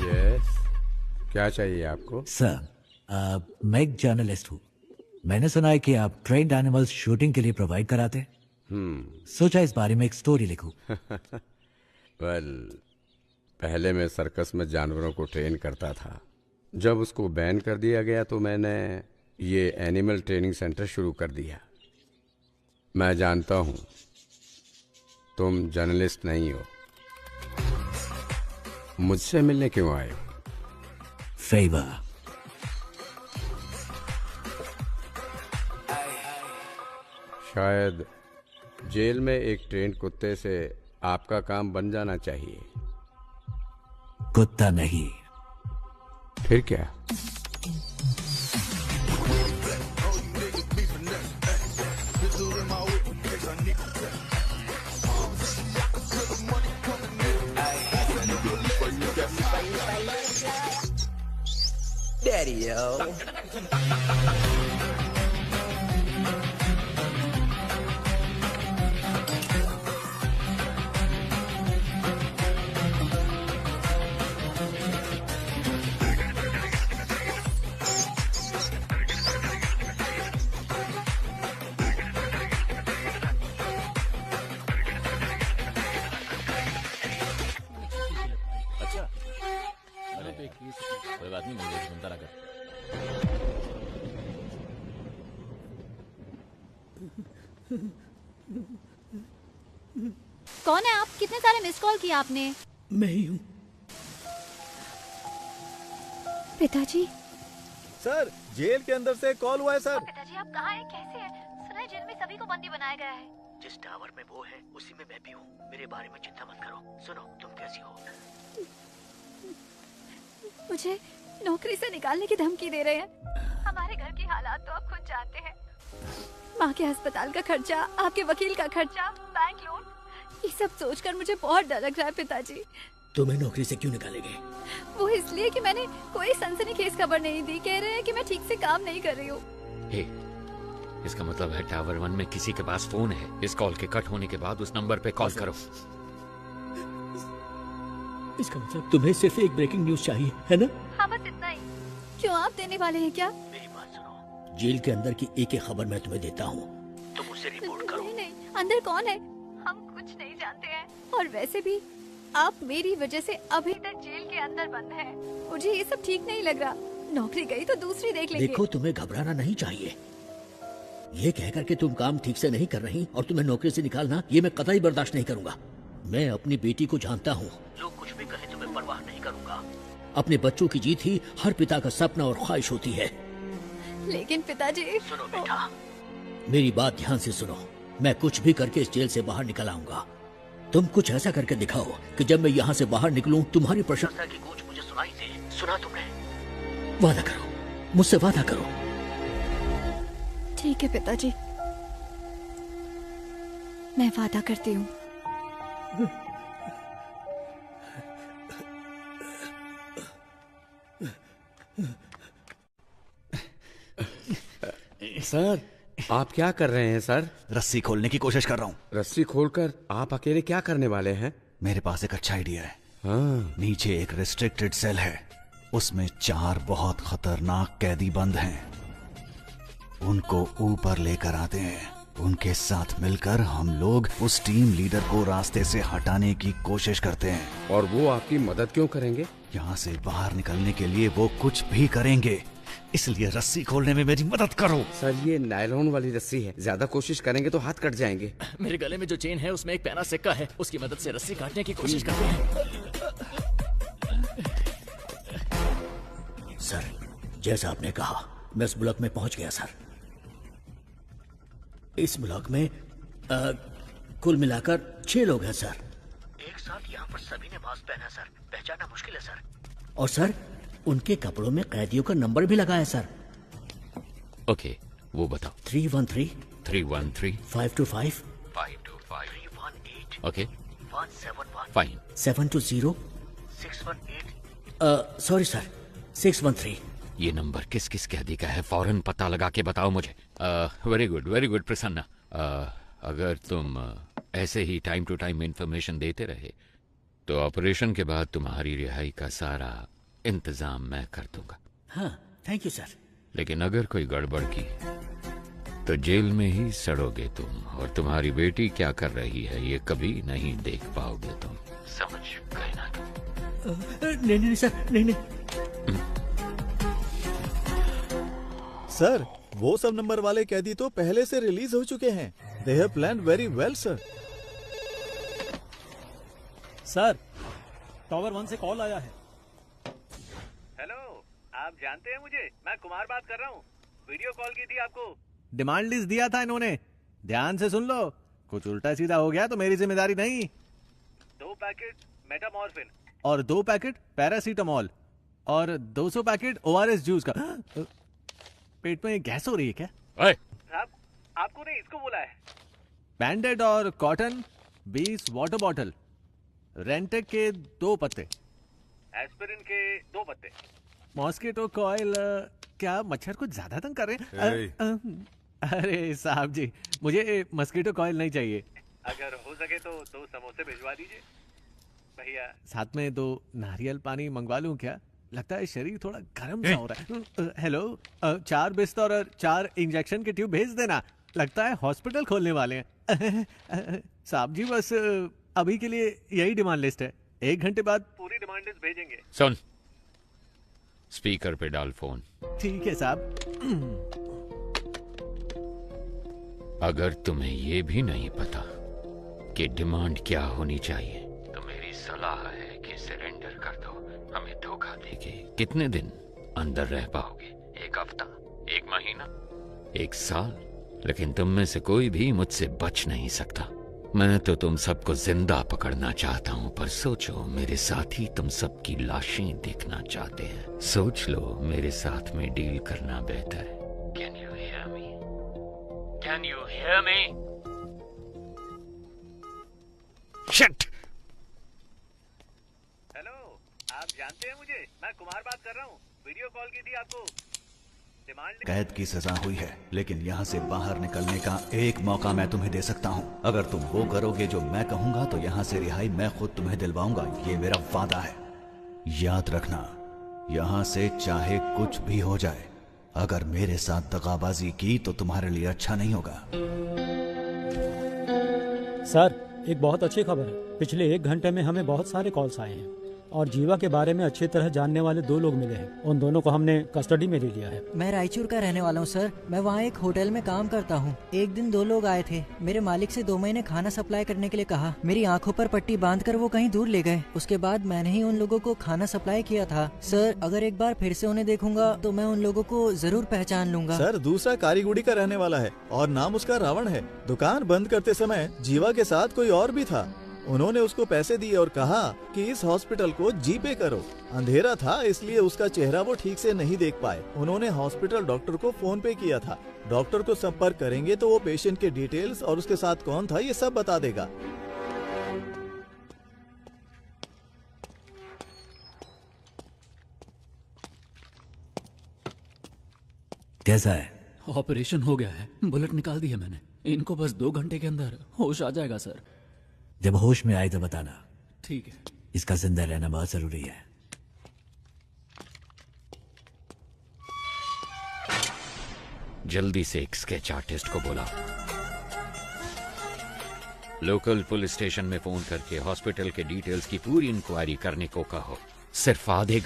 यस, क्या चाहिए आपको? सर, मैं एक जर्नलिस्ट हूँ। मैंने सुना है कि आप ट्रेन्ड एनिमल्स शूटिंग के लिए प्रोवाइड कराते हैं। सोचा इस बारे में एक स्टोरी लिखूं। वेल, पहले मैं सर्कस में जानवरों को ट्रेन करता था। जब उसको बैन कर दिया गया तो मैंने ये एनिमल ट्रेनिंग सेंटर शुरू कर दिया। मैं जानता हूँ तुम जर्नलिस्ट नहीं हो, मुझसे मिलने क्यों आए हो? फेवर। शायद जेल में एक ट्रेंड कुत्ते से आपका काम बन जाना चाहिए। कुत्ता नहीं। फिर क्या? Daddy, yo. कोई बात नहीं, मुझे सुनता रहा। कौन है आप? कितने सारे मिस कॉल किया आपने? मैं ही हूँ। पिताजी। सर, जेल के अंदर से कॉल हुआ है सर। पिताजी आप कहाँ हैं? कैसे हैं? सुना है जेल में सभी को बंदी बनाया गया है। जिस टावर में वो है उसी में मैं भी हूँ। मेरे बारे में चिंता मत करो। सुनो, तुम कैसी हो? मुझे नौकरी से निकालने की धमकी दे रहे हैं। हमारे घर की हालात तो आप खुद जानते हैं। माँ के अस्पताल का खर्चा, आपके वकील का खर्चा, बैंक लोन, ये सब सोचकर मुझे बहुत डर लग रहा है पिताजी। तुम्हें नौकरी से क्यों निकालेंगे? वो इसलिए कि मैंने कोई सनसनीखेज खबर नहीं दी। कह रहे हैं कि मैं ठीक से काम नहीं कर रही हूँ। हे, इसका मतलब है टावर 1 में किसी के पास फोन है। इस कॉल के कट होने के बाद उस नंबर पे कॉल करो। इसका मतलब तुम्हें सिर्फ एक ब्रेकिंग न्यूज चाहिए, है ना? हाँ, बस इतना ही। क्यों, आप देने वाले हैं क्या? मेरी बात सुनो। जेल के अंदर की एक एक खबर मैं तुम्हें देता हूँ, तुम मुझसे रिपोर्ट करो। नहीं नहीं, अंदर कौन है हम कुछ नहीं जानते हैं। और वैसे भी आप मेरी वजह से अभी तक जेल के अंदर बंद हैं। मुझे ये सब ठीक नहीं लग रहा। नौकरी गई तो दूसरी देख लेंगे। देखो, तुम्हें घबराना नहीं चाहिए। ये कहकर के तुम काम ठीक से नहीं कर रही और तुम्हें नौकरी से निकालना, ये मैं कतई बर्दाश्त नहीं करूंगा। मैं अपनी बेटी को जानता हूँ, लोग कुछ भी कहे तुम्हें परवाह नहीं करूंगा। अपने बच्चों की जीत ही हर पिता का सपना और ख्वाहिश होती है। लेकिन पिताजी, सुनो बेटा, मेरी बात ध्यान से सुनो। मैं कुछ भी करके इस जेल से बाहर निकल आऊंगा। तुम कुछ ऐसा करके दिखाओ कि जब मैं यहाँ से बाहर निकलूं, तुम्हारी प्रशंसा की गूंज मुझे सुनाई दे। सुना तुमने? वादा करो, मुझसे वादा करो। ठीक है पिताजी, मैं वादा करती हूँ। सर, आप क्या कर रहे हैं सर? रस्सी खोलने की कोशिश कर रहा हूँ। रस्सी खोलकर आप अकेले क्या करने वाले हैं? मेरे पास एक अच्छा आइडिया है। हाँ। नीचे एक रिस्ट्रिक्टेड सेल है, उसमें 4 बहुत खतरनाक कैदी बंद हैं। उनको ऊपर लेकर आते हैं। उनके साथ मिलकर हम लोग उस टीम लीडर को रास्ते से हटाने की कोशिश करते हैं। और वो आपकी मदद क्यों करेंगे? यहाँ से बाहर निकलने के लिए वो कुछ भी करेंगे, इसलिए रस्सी खोलने में मेरी मदद करो। सर, ये नायलॉन वाली रस्सी है, ज्यादा कोशिश करेंगे तो हाथ कट जाएंगे। मेरे गले में जो चेन है उसमें एक पैना सिक्का है, उसकी मदद से रस्सी काटने की कोशिश करते हैं। सर, जैसा आपने कहा, मैं इस ब्लॉक में पहुंच गया सर। इस ब्लॉक में कुल मिलाकर 6 लोग हैं सर। एक साथ यहाँ पर सभी ने मास्क पहना सर, पहचानना मुश्किल है सर। और सर, उनके कपड़ों में कैदियों का नंबर भी लगा है सर। ओके, वो बताओ। 313 313 525 525 318 ओके 171 फाइन 720 618 सॉरी सर 613। ये नंबर किस किस कैदी का है, फौरन पता लगा के बताओ मुझे। Very good Prasanna. अगर तुम ऐसे ही टाइम टू टाइम इंफॉर्मेशन देते रहे तो ऑपरेशन के बाद तुम्हारी रिहाई का सारा इंतजाम मैं कर दूंगा। हाँ, थैंक यू सर। लेकिन अगर कोई गड़बड़ की तो जेल में ही सड़ोगे तुम, और तुम्हारी बेटी क्या कर रही है ये कभी नहीं देख पाओगे तुम। समझ गए ना तुम? नहीं सर, नहीं। सर, वो सब नंबर वाले कैदी तो पहले से रिलीज हो चुके हैं। They have planned very well sir. Sir, tower 1 से कॉल आया है। हेलो, आप जानते हैं मुझे? मैं कुमार बात कर रहा हूँ। वीडियो कॉल की थी आपको। डिमांड लिस्ट दिया था इन्होंने, ध्यान से सुन लो। कुछ उल्टा सीधा हो गया तो मेरी जिम्मेदारी नहीं। 2 पैकेट मेटामॉर्फिन और 2 पैकेट पैरासीटामॉल और 200 पैकेट ORS जूस का। पेट में गैस हो रही है क्या? साहब, आपको नहीं, इसको बोला है। बैंडेड और कॉटन 20 वाटर बॉटल, रेंटेक के 2 पत्ते, एस्पिरिन के 2 पत्ते, मॉस्किटो कॉइल। क्या मच्छर कुछ ज्यादा तंग कर रहे हैं? अरे साहब जी, मुझे मस्कीटो कॉइल नहीं चाहिए। अगर हो सके तो 2 समोसे भिजवा दीजिए भैया। साथ में 2 नारियल पानी मंगवा लूं क्या? लगता है शरीर थोड़ा गर्म सा हो रहा है। हेलो, 4 बिस्तर और 4 इंजेक्शन के ट्यूब भेज देना। लगता है हॉस्पिटल खोलने वाले हैं। साहब जी, बस अभी के लिए यही डिमांड लिस्ट है। 1 घंटे बाद पूरी डिमांड लिस्ट भेजेंगे। सुन, स्पीकर पे डाल फोन। ठीक है साहब। अगर तुम्हें ये भी नहीं पता कि डिमांड क्या होनी चाहिए तो मेरी सलाह है कि सरेंडर कर दो। हमें धोखा देके कितने दिन अंदर रह पाओगे? 1 हफ्ता, 1 महीना, 1 साल? लेकिन तुम में से कोई भी मुझसे बच नहीं सकता। मैं तो तुम सबको जिंदा पकड़ना चाहता हूं, पर सोचो मेरे साथी तुम सबकी लाशें देखना चाहते हैं। सोच लो, मेरे साथ में डील करना बेहतर है। Can you hear me? Can you hear me? Shit! Hello, आप जानते हैं मुझे? मैं कुमार बात कर रहा हूँ। वीडियो कॉल की थी आपको। कैद की सजा हुई है, लेकिन यहाँ से बाहर निकलने का एक मौका मैं तुम्हें दे सकता हूँ। अगर तुम वो करोगे जो मैं कहूँगा तो यहाँ से रिहाई मैं खुद तुम्हें दिलवाऊंगा। ये मेरा वादा है। याद रखना, यहाँ से चाहे कुछ भी हो जाए, अगर मेरे साथ दगाबाजी की तो तुम्हारे लिए अच्छा नहीं होगा। सर, एक बहुत अच्छी खबर है। पिछले 1 घंटे में हमें बहुत सारे कॉल्स आए हैं और जीवा के बारे में अच्छी तरह जानने वाले 2 लोग मिले हैं। उन दोनों को हमने कस्टडी में ले लिया है। मैं रायचूर का रहने वाला हूँ सर। मैं वहाँ एक होटल में काम करता हूँ। एक दिन 2 लोग आए थे। मेरे मालिक से 2 महीने खाना सप्लाई करने के लिए कहा। मेरी आंखों पर पट्टी बांधकर वो कहीं दूर ले गए। उसके बाद मैंने ही उन लोगों को खाना सप्लाई किया था। सर, अगर एक बार फिर से उन्हें देखूंगा तो मैं उन लोगों को जरूर पहचान लूंगा। सर, दूसरा कारीगुड़ी का रहने वाला है और नाम उसका रावण है। दुकान बंद करते समय जीवा के साथ कोई और भी था। उन्होंने उसको पैसे दिए और कहा कि इस हॉस्पिटल को जीपे करो। अंधेरा था इसलिए उसका चेहरा वो ठीक से नहीं देख पाए। उन्होंने हॉस्पिटल डॉक्टर को फोन पे किया था। डॉक्टर को संपर्क करेंगे तो वो पेशेंट के डिटेल्स और उसके साथ कौन था ये सब बता देगा। कैसा है? ऑपरेशन हो गया है। बुलेट निकाल दी है मैंने। इनको बस 2 घंटे के अंदर होश आ जाएगा सर। जब होश में आए तो बताना। ठीक है। इसका जिंदा रहना बहुत जरूरी है। जल्दी से एक स्केच आर्टिस्ट को बुलाओ। लोकल पुलिस स्टेशन में फोन करके हॉस्पिटल के डिटेल्स की पूरी इंक्वायरी करने को कहो। सिर्फ आधे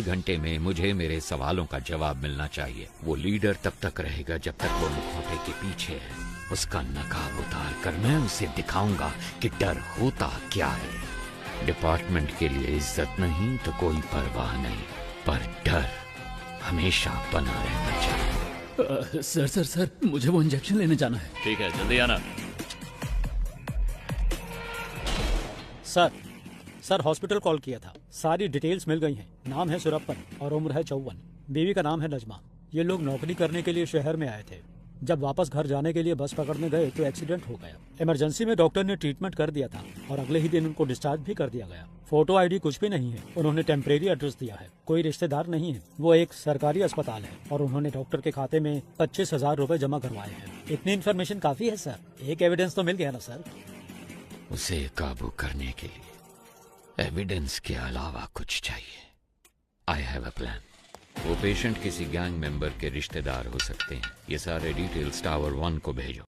घंटे में मुझे मेरे सवालों का जवाब मिलना चाहिए। वो लीडर तब तक रहेगा जब तक वो मुखौटे के पीछे है। उसका नकाब उतार कर मैं उसे दिखाऊंगा कि डर होता क्या है। डिपार्टमेंट के लिए इज्जत नहीं तो कोई परवाह नहीं, पर डर हमेशा बना रहना चाहिए। सर, मुझे वो इंजेक्शन लेने जाना है। ठीक है, जल्दी आना। सर, हॉस्पिटल कॉल किया था। सारी डिटेल्स मिल गई हैं। नाम है सुरप्पन और उम्र है 54। बीवी का नाम है नजमा। ये लोग नौकरी करने के लिए शहर में आए थे। जब वापस घर जाने के लिए बस पकड़ने गए तो एक्सीडेंट हो गया। इमरजेंसी में डॉक्टर ने ट्रीटमेंट कर दिया था और अगले ही दिन उनको डिस्चार्ज भी कर दिया गया। फोटो आईडी कुछ भी नहीं है। उन्होंने टेम्परेरी एड्रेस दिया है। कोई रिश्तेदार नहीं है। वो एक सरकारी अस्पताल है और उन्होंने डॉक्टर के खाते में 25,000 रुपए जमा करवाए हैं। इतनी इन्फॉर्मेशन काफी है सर। एक एविडेंस तो मिल गया ना सर। उसे काबू करने के लिए एविडेंस के अलावा कुछ चाहिए। I have a plan. वो पेशेंट किसी गैंग मेंबर के रिश्तेदार हो सकते हैं। ये सारे डिटेल्स टावर 1 को भेजो।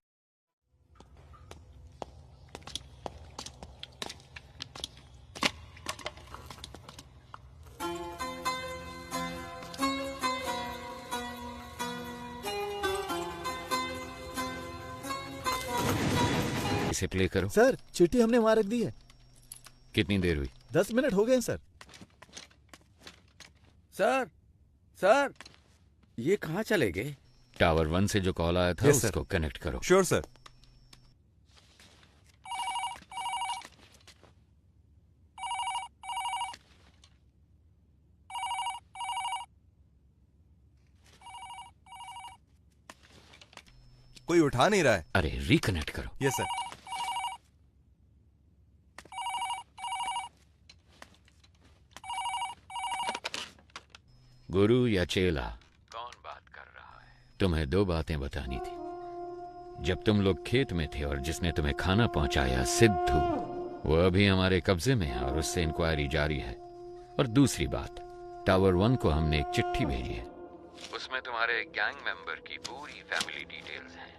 इसे प्ले करो। सर, चिट्ठी हमने वहां रख दी है। कितनी देर हुई? 10 मिनट हो गए सर। सर, ये कहाँ चले गए? टावर 1 से जो कॉल आया था उसको कनेक्ट करो। Sure sir. कोई उठा नहीं रहा है। अरे रिकनेक्ट करो। Yes sir. गुरु या चेला? कौन बात कर रहा है? तुम्हें 2 बातें बतानी थी। जब तुम लोग खेत में थे और जिसने तुम्हें खाना पहुंचाया सिद्धू, वो अभी हमारे कब्जे में है और उससे इंक्वायरी जारी है। और दूसरी बात, टावर 1 को हमने एक चिट्ठी भेजी है। उसमें तुम्हारे गैंग मेंबर की पूरी फैमिली डिटेल्स हैं।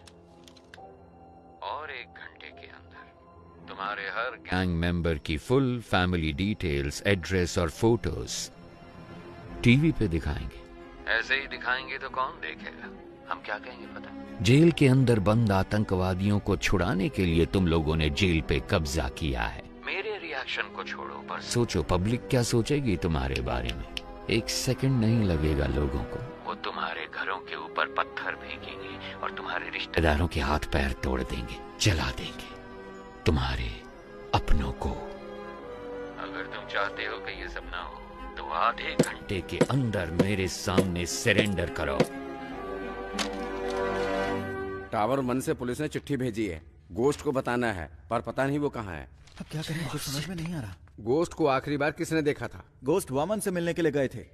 और 1 घंटे के अंदर तुम्हारे हर गैंग मेंबर की फुल फैमिली डिटेल्स, एड्रेस और फोटोज टीवी पे दिखाएंगे। ऐसे ही दिखाएंगे तो कौन देखेगा? हम क्या कहेंगे पता? जेल के अंदर बंद आतंकवादियों को छुड़ाने के लिए तुम लोगों ने जेल पे कब्जा किया है। मेरे रिएक्शन को छोड़ो, पर सोचो पब्लिक क्या सोचेगी तुम्हारे बारे में। 1 सेकंड नहीं लगेगा लोगों को। वो तुम्हारे घरों के ऊपर पत्थर फेंकेंगे और तुम्हारे रिश्तेदारों के हाथ पैर तोड़ देंगे, जला देंगे। तुम्हारे अपनों को। अगर तुम चाहते हो कि ये सपना हो तो आधे घंटे के अंदर मेरे सामने सरेंडर करो। टावर 1 से पुलिस ने चिट्ठी भेजी है, गोश्त को बताना है, पर पता नहीं वो कहाँ है। अब क्या करें, कुछ समझ में नहीं आ रहा। गोश्त को आखिरी बार किसने देखा था? गोश्त वामन से मिलने के लिए गए थे,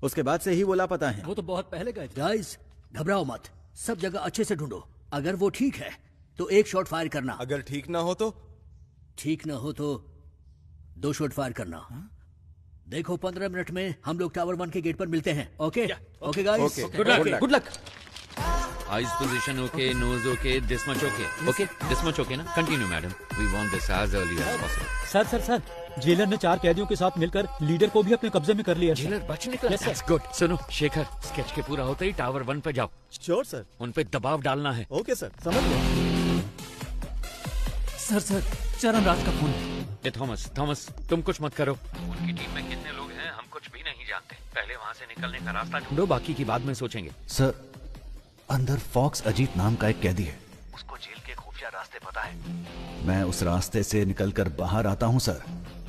उसके बाद से ही वो लापता है। वो तो बहुत पहले गए थे। गाइस घबराओ मत, सब जगह अच्छे से ढूंढो। अगर वो ठीक है तो 1 शॉट फायर करना। अगर ठीक ना हो तो? ठीक ना हो तो 2 शॉट फायर करना। देखो 15 मिनट में हम लोग टावर 1 के गेट पर मिलते हैं। Okay okay guys, good luck. Eyes position okay, nose okay, this much okay. Okay this much okay ना? Continue madam, we want this as early as possible. Sir jailer ने 4 कैदियों के साथ मिलकर लीडर को भी अपने कब्जे में कर लिया। जेलर बच निकला। That's good। सुनो शेखर, स्केच के पूरा होते ही टावर 1 पे जाओ। Sure sir. उन पे दबाव डालना है। ओके सर, समझ गया। सर चरण राज का फोन। ए थॉमस तुम कुछ मत करो। उनकी टीम में कितने लोग हैं हम कुछ भी नहीं जानते। पहले वहाँ से निकलने का रास्ता ढूंढो, बाकी की बाद में सोचेंगे। सर, अंदर फॉक्स अजीत नाम का एक कैदी है, उसको जेल के खुफिया रास्ते पता है। मैं उस रास्ते से निकलकर बाहर आता हूँ सर।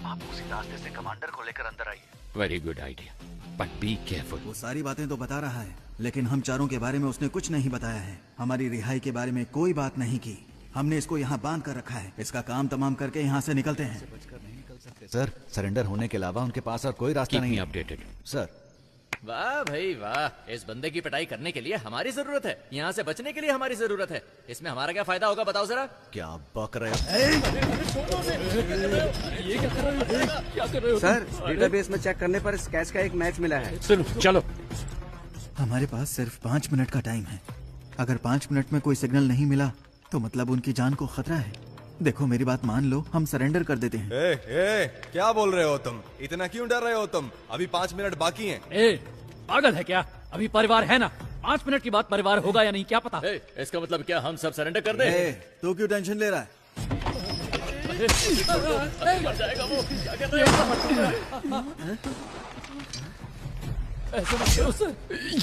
आप उसी रास्ते से कमांडर को लेकर अंदर आइए। Very good idea, but be careful. वो सारी बातें तो बता रहा है, लेकिन हम चारों के बारे में उसने कुछ नहीं बताया है। हमारी रिहाई के बारे में कोई बात नहीं की। हमने इसको यहाँ बांध कर रखा है। इसका काम तमाम करके यहाँ से निकलते हैं। सर, सरेंडर होने के अलावा उनके पास और कोई रास्ता नहीं है। Updated sir. वाह भाई वाह, इस बंदे की पिटाई करने के लिए हमारी जरूरत है, यहाँ से बचने के लिए हमारी जरूरत है। इसमें हमारा क्या फायदा होगा बताओ जरा? क्या बक रहे हो? ये क्या कर रहे हो? सर, डेटाबेस में चेक करने पर स्केच का एक मैच मिला है। सुनो चलो। हमारे पास सिर्फ 5 मिनट का टाइम है। अगर 5 मिनट में कोई सिग्नल नहीं मिला तो मतलब उनकी जान को खतरा है। देखो मेरी बात मान लो, हम सरेंडर कर देते हैं। क्या बोल रहे हो तुम? इतना क्यों डर रहे हो तुम? अभी 5 मिनट बाकी हैं। पागल है क्या? अभी परिवार है ना, 5 मिनट के बाद परिवार होगा या नहीं क्या पता। इसका मतलब क्या हम सब सरेंडर कर दें? तू क्यों टेंशन ले रहा है? मर जाएगा वो। क्या कर रहे हो? ऐसा मत करो सर,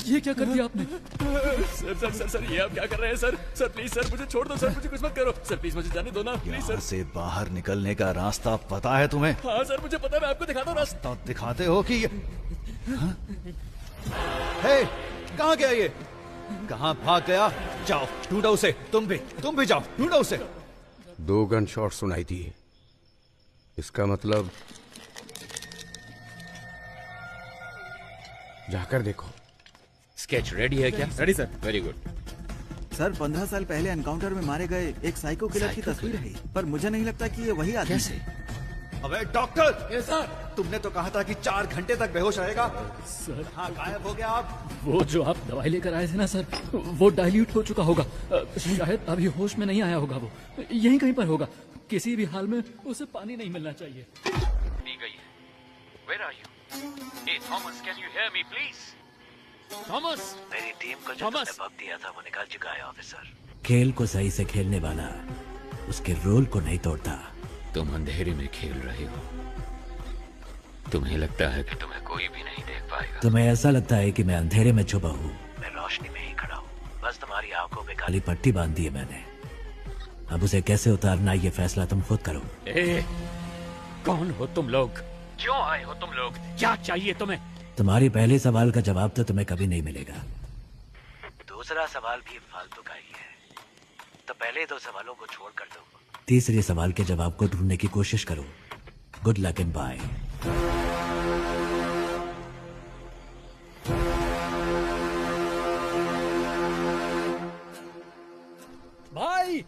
ये क्या कर दिया आपने? सर ये आप क्या कर रहे हैं सर? सर प्लीज सर मुझे छोड़ दो सर, मुझे कुछ मत करो सर, प्लीज मुझे जाने दो ना प्लीज सर। यहाँ से बाहर निकलने का रास्ता पता है तुम्हें? हाँ सर मुझे पता है, मैं आपको दिखाता हूँ रास्ता। तो दिखाते हो कि हे, कहाँ गया ये? कहाँ भाग गया? जाओ ढूंढो उसे। तुम भी जाओ ढूंढो उसे। 2 गन शॉट सुनाई दिए। इसका मतलब जाकर देखो। स्केच रेडी है क्या? Ready sir. Very good sir, 15 साल पहले एनकाउंटर में मारे गए एक साइको किलर की तस्वीर है, पर मुझे नहीं लगता कि ये वही आदमी है। अबे डॉक्टर! ये सर, तुमने तो कहा था कि 4 घंटे तक बेहोश रहेगा। सर हाँ, गायब हो गया आप। वो जो आप दवाई लेकर आए थे ना सर, वो डाइल्यूट हो चुका होगा। शायद अभी होश में नहीं आया होगा। वो यहीं कहीं पर होगा। किसी भी हाल में उसे पानी नहीं मिलना चाहिए। दी गई है। Where are you? Hey Thomas, can you hear me please? Thomas! मेरी टीम को जो तुमने वक्त दिया था वो निकाल चुका है ऑफिसर। खेल को सही से खेलने वाला उसके रोल को नहीं तोड़ता। तुम अंधेरे में खेल रहे हो। तुम्हें लगता है कि तुम्हें कोई भी नहीं देख पाएगा। तुम्हें ऐसा लगता है कि मैं अंधेरे में छुपा हूँ। मैं रोशनी में ही खड़ा हूँ, बस तुम्हारी आंखों पे काली पट्टी बांध दी है मैंने। अब उसे कैसे उतारना ये फैसला तुम खुद करो। कौन हो तुम लोग? क्यों आए हो तुम लोग? क्या चाहिए तुम्हें? तुम्हारी पहले सवाल का जवाब तो तुम्हें कभी नहीं मिलेगा। दूसरा सवाल भी फालतू का ही है, तो पहले 2 सवालों को छोड़ कर दो। तीसरे सवाल के जवाब को ढूंढने की कोशिश करो। Good luck and bye. भाई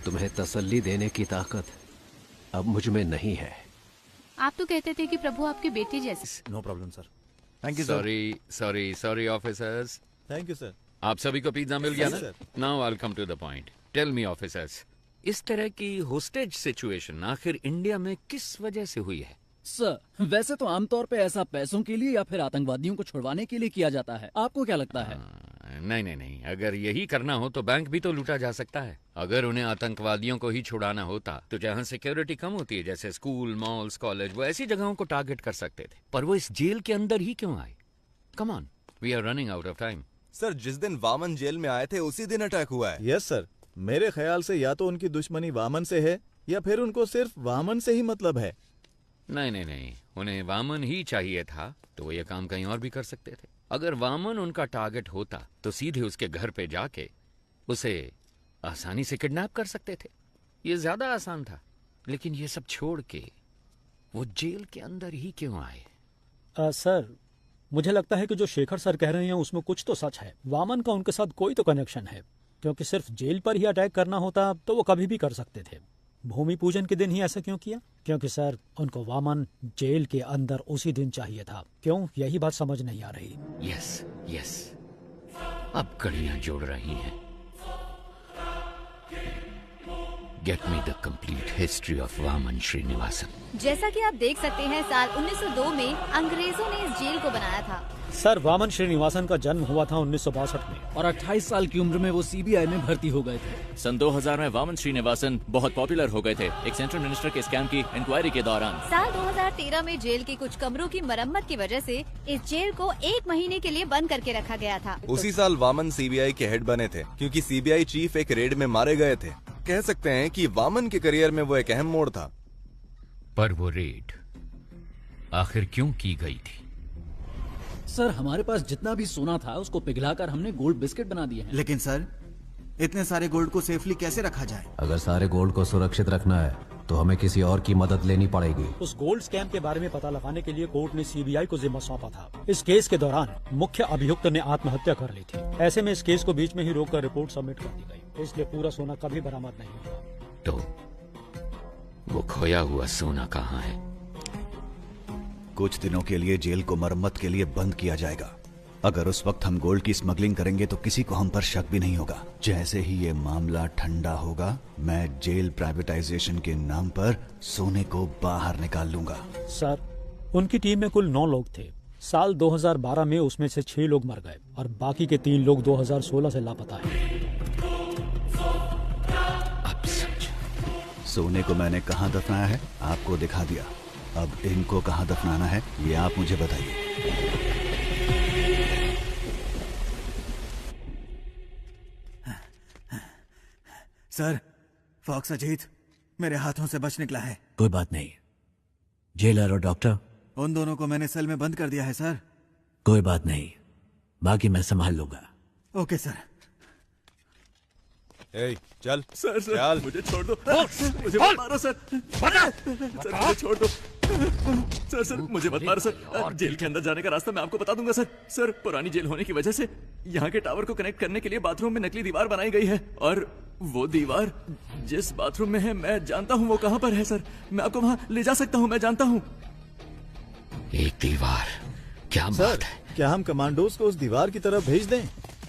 तुम्हें तसल्ली देने की ताकत अब मुझ में नहीं है। आप तो कहते थे कि प्रभु आपके बेटे जैसे। No problem sir. Thank you sir. Sorry officers. Thank you sir. आप सभी को पिज्जा मिल गया ना? Sir. Now I will come to the point. Tell me officers, इस तरह की होस्टेज सिचुएशन आखिर इंडिया में किस वजह से हुई है? सर वैसे तो आमतौर पे ऐसा पैसों के लिए या फिर आतंकवादियों को छुड़वाने के लिए किया जाता है। आपको क्या लगता है? नहीं नहीं नहीं, अगर यही करना हो तो बैंक भी तो लूटा जा सकता है। अगर उन्हें आतंकवादियों को ही छुड़ाना होता तो जहाँ सिक्योरिटी कम होती है, जैसे स्कूल, मॉल्स, कॉलेज, वो ऐसी जगहों को टारगेट कर सकते थे। पर वो इस जेल के अंदर ही क्यों आए? Come on, we are running out of time. Sir, जिस दिन वामन जेल में आए थे उसी दिन अटैक हुआ है। यस सर, मेरे ख्याल से या तो उनकी दुश्मनी वामन से है या फिर उनको सिर्फ वामन से ही मतलब है। नहीं नहीं नहीं, उन्हें वामन ही चाहिए था तो वो ये काम कहीं और भी कर सकते थे। अगर वामन उनका टारगेट होता तो सीधे उसके घर पे जाके उसे आसानी से किडनैप कर सकते थे। ये ज्यादा आसान था। लेकिन ये सब छोड़ के वो जेल के अंदर ही क्यों आए? सर, मुझे लगता है कि जो शेखर सर कह रहे हैं उसमें कुछ तो सच है। वामन का उनके साथ कोई तो कनेक्शन है, क्योंकि सिर्फ जेल पर ही अटैक करना होता तो वो कभी भी कर सकते थे। भूमि पूजन के दिन ही ऐसा क्यों किया? क्योंकि सर, उनको वामन जेल के अंदर उसी दिन चाहिए था। क्यों? यही बात समझ नहीं आ रही। यस यस, अब कड़ियां जोड़ रही हैं। Get me the complete history of Vaman Srinivasan. जैसा कि आप देख सकते हैं, साल 1902 में अंग्रेजों ने इस जेल को बनाया था। सर, वामन श्रीनिवासन का जन्म हुआ था 1962 में और 28 साल की उम्र में वो सीबीआई में भर्ती हो गए थे। सन 2000 में वामन श्रीनिवासन बहुत पॉपुलर हो गए थे एक सेंट्रल मिनिस्टर के स्कैम की इंक्वायरी के दौरान। साल 2013 में जेल के कुछ कमरों की मरम्मत की वजह से इस जेल को 1 महीने के लिए बंद करके रखा गया था। उसी साल वामन सीबीआई के हेड बने थे, क्योंकि सीबीआई चीफ एक रेड में मारे गए थे। कह सकते हैं कि वामन के करियर में वो एक अहम मोड़ था। पर वो रेड आखिर क्यों की गई थी? सर, हमारे पास जितना भी सोना था उसको पिघलाकर हमने गोल्ड बिस्किट बना दिए हैं। लेकिन सर, इतने सारे गोल्ड को सेफली कैसे रखा जाए? अगर सारे गोल्ड को सुरक्षित रखना है तो हमें किसी और की मदद लेनी पड़ेगी। उस गोल्ड स्कैम के बारे में पता लगाने के लिए कोर्ट ने सीबीआई को जिम्मा सौंपा था। इस केस के दौरान मुख्य अभियुक्त ने आत्महत्या कर ली थी। ऐसे में इस केस को बीच में ही रोककर रिपोर्ट सबमिट कर दी गई, इसलिए पूरा सोना कभी बरामद नहीं हुआ। तो वो खोया हुआ सोना कहाँ है? कुछ दिनों के लिए जेल को मरम्मत के लिए बंद किया जाएगा। अगर उस वक्त हम गोल्ड की स्मगलिंग करेंगे तो किसी को हम पर शक भी नहीं होगा। जैसे ही ये मामला ठंडा होगा, मैं जेल प्राइवेटाइजेशन के नाम पर सोने को बाहर निकाल लूंगा। सर, उनकी टीम में कुल 9 लोग थे। साल 2012 में उसमें से 6 लोग मर गए और बाकी के 3 लोग 2016 से लापता हैं। सोने को मैंने कहाँ दफनाया है आपको दिखा दिया। अब इनको कहाँ दफनाना है ये आप मुझे बताइए। सर, फॉक्स अजीत मेरे हाथों से बच निकला है। कोई बात नहीं, जेलर और डॉक्टर उन दोनों को मैंने सेल में बंद कर दिया है सर। कोई बात नहीं, बाकी मैं संभाल लूंगा। Okay sir. ए, चल सर चल। मुझे छोड़ दो। मुझे मत मारो सर। सर मुझे छोड़ दो। सर मुझे मत मारो सर। जेल के अंदर जाने का रास्ता मैं आपको बता दूंगा सर। सर, पुरानी जेल होने की वजह से यहाँ के टावर को कनेक्ट करने के लिए बाथरूम में नकली दीवार बनाई गई है, और वो दीवार जिस बाथरूम में है मैं जानता हूँ वो कहाँ पर है सर। मैं आपको वहाँ ले जा सकता हूँ, मैं जानता हूँ। एक दीवार, क्या बात है? क्या हम कमांडोज को उस दीवार की तरफ भेज दें?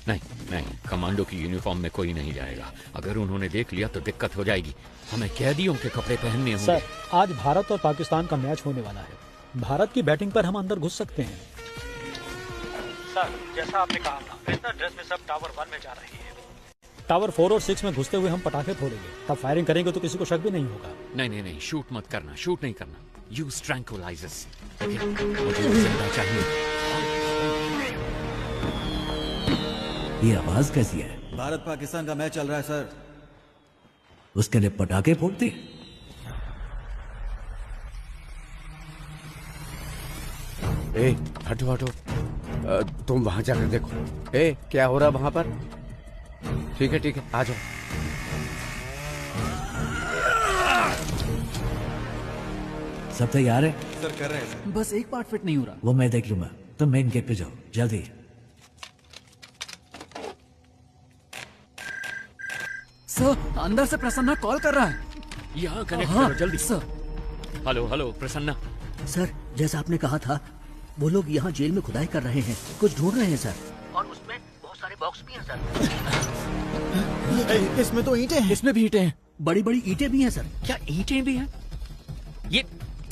नहीं नहीं, कमांडो की यूनिफॉर्म में कोई नहीं जाएगा। अगर उन्होंने देख लिया तो दिक्कत हो जाएगी। हमें कैदियों के कपड़े पहनने होंगे। सर, आज भारत और पाकिस्तान का मैच होने वाला है। भारत की बैटिंग पर हम अंदर घुस सकते हैं। सर, जैसा आपने कहा था, वेस्टर्न ड्रेस में सब टावर 1 में जा रहे हैं। टावर 4 और 6 में घुसते हुए हम पटाखे फोड़ेंगे, तब फायरिंग करेंगे तो किसी को शक भी नहीं होगा। नहीं नहीं नहीं, शूट मत करना, शूट नहीं करना। Use tranquillisers. मुझे जिंदा चाहिए। ये आवाज कैसी है? भारत पाकिस्तान का मैच चल रहा है सर। उसके लिए पटाखे फोड़ते? ए, हटो हटो। तुम वहां जाकर देखो। ए, क्या हो रहा वहां पर? ठीक है, आ जाओ। सब तैयार है? सर, कर रहे हैं सर। बस एक पार्ट फिट नहीं हो रहा। वो मैं देख लूंगा, तुम मेन गेट पे जाओ जल्दी। सर, अंदर से प्रसन्ना कॉल कर रहा है। यहाँ कनेक्ट करो जल्दी। Sir. Hello hello, Prasanna. Sir, जैसा आपने कहा था, वो लोग यहाँ जेल में खुदाई कर रहे हैं, कुछ ढूंढ रहे हैं सर। और उसमें बहुत सारे बॉक्स भी हैं सर। इसमें तो ईंटें हैं। इसमें भी ईंटें हैं, बड़ी बड़ी ईंटें भी हैं सर। क्या ईंटें भी हैं? ये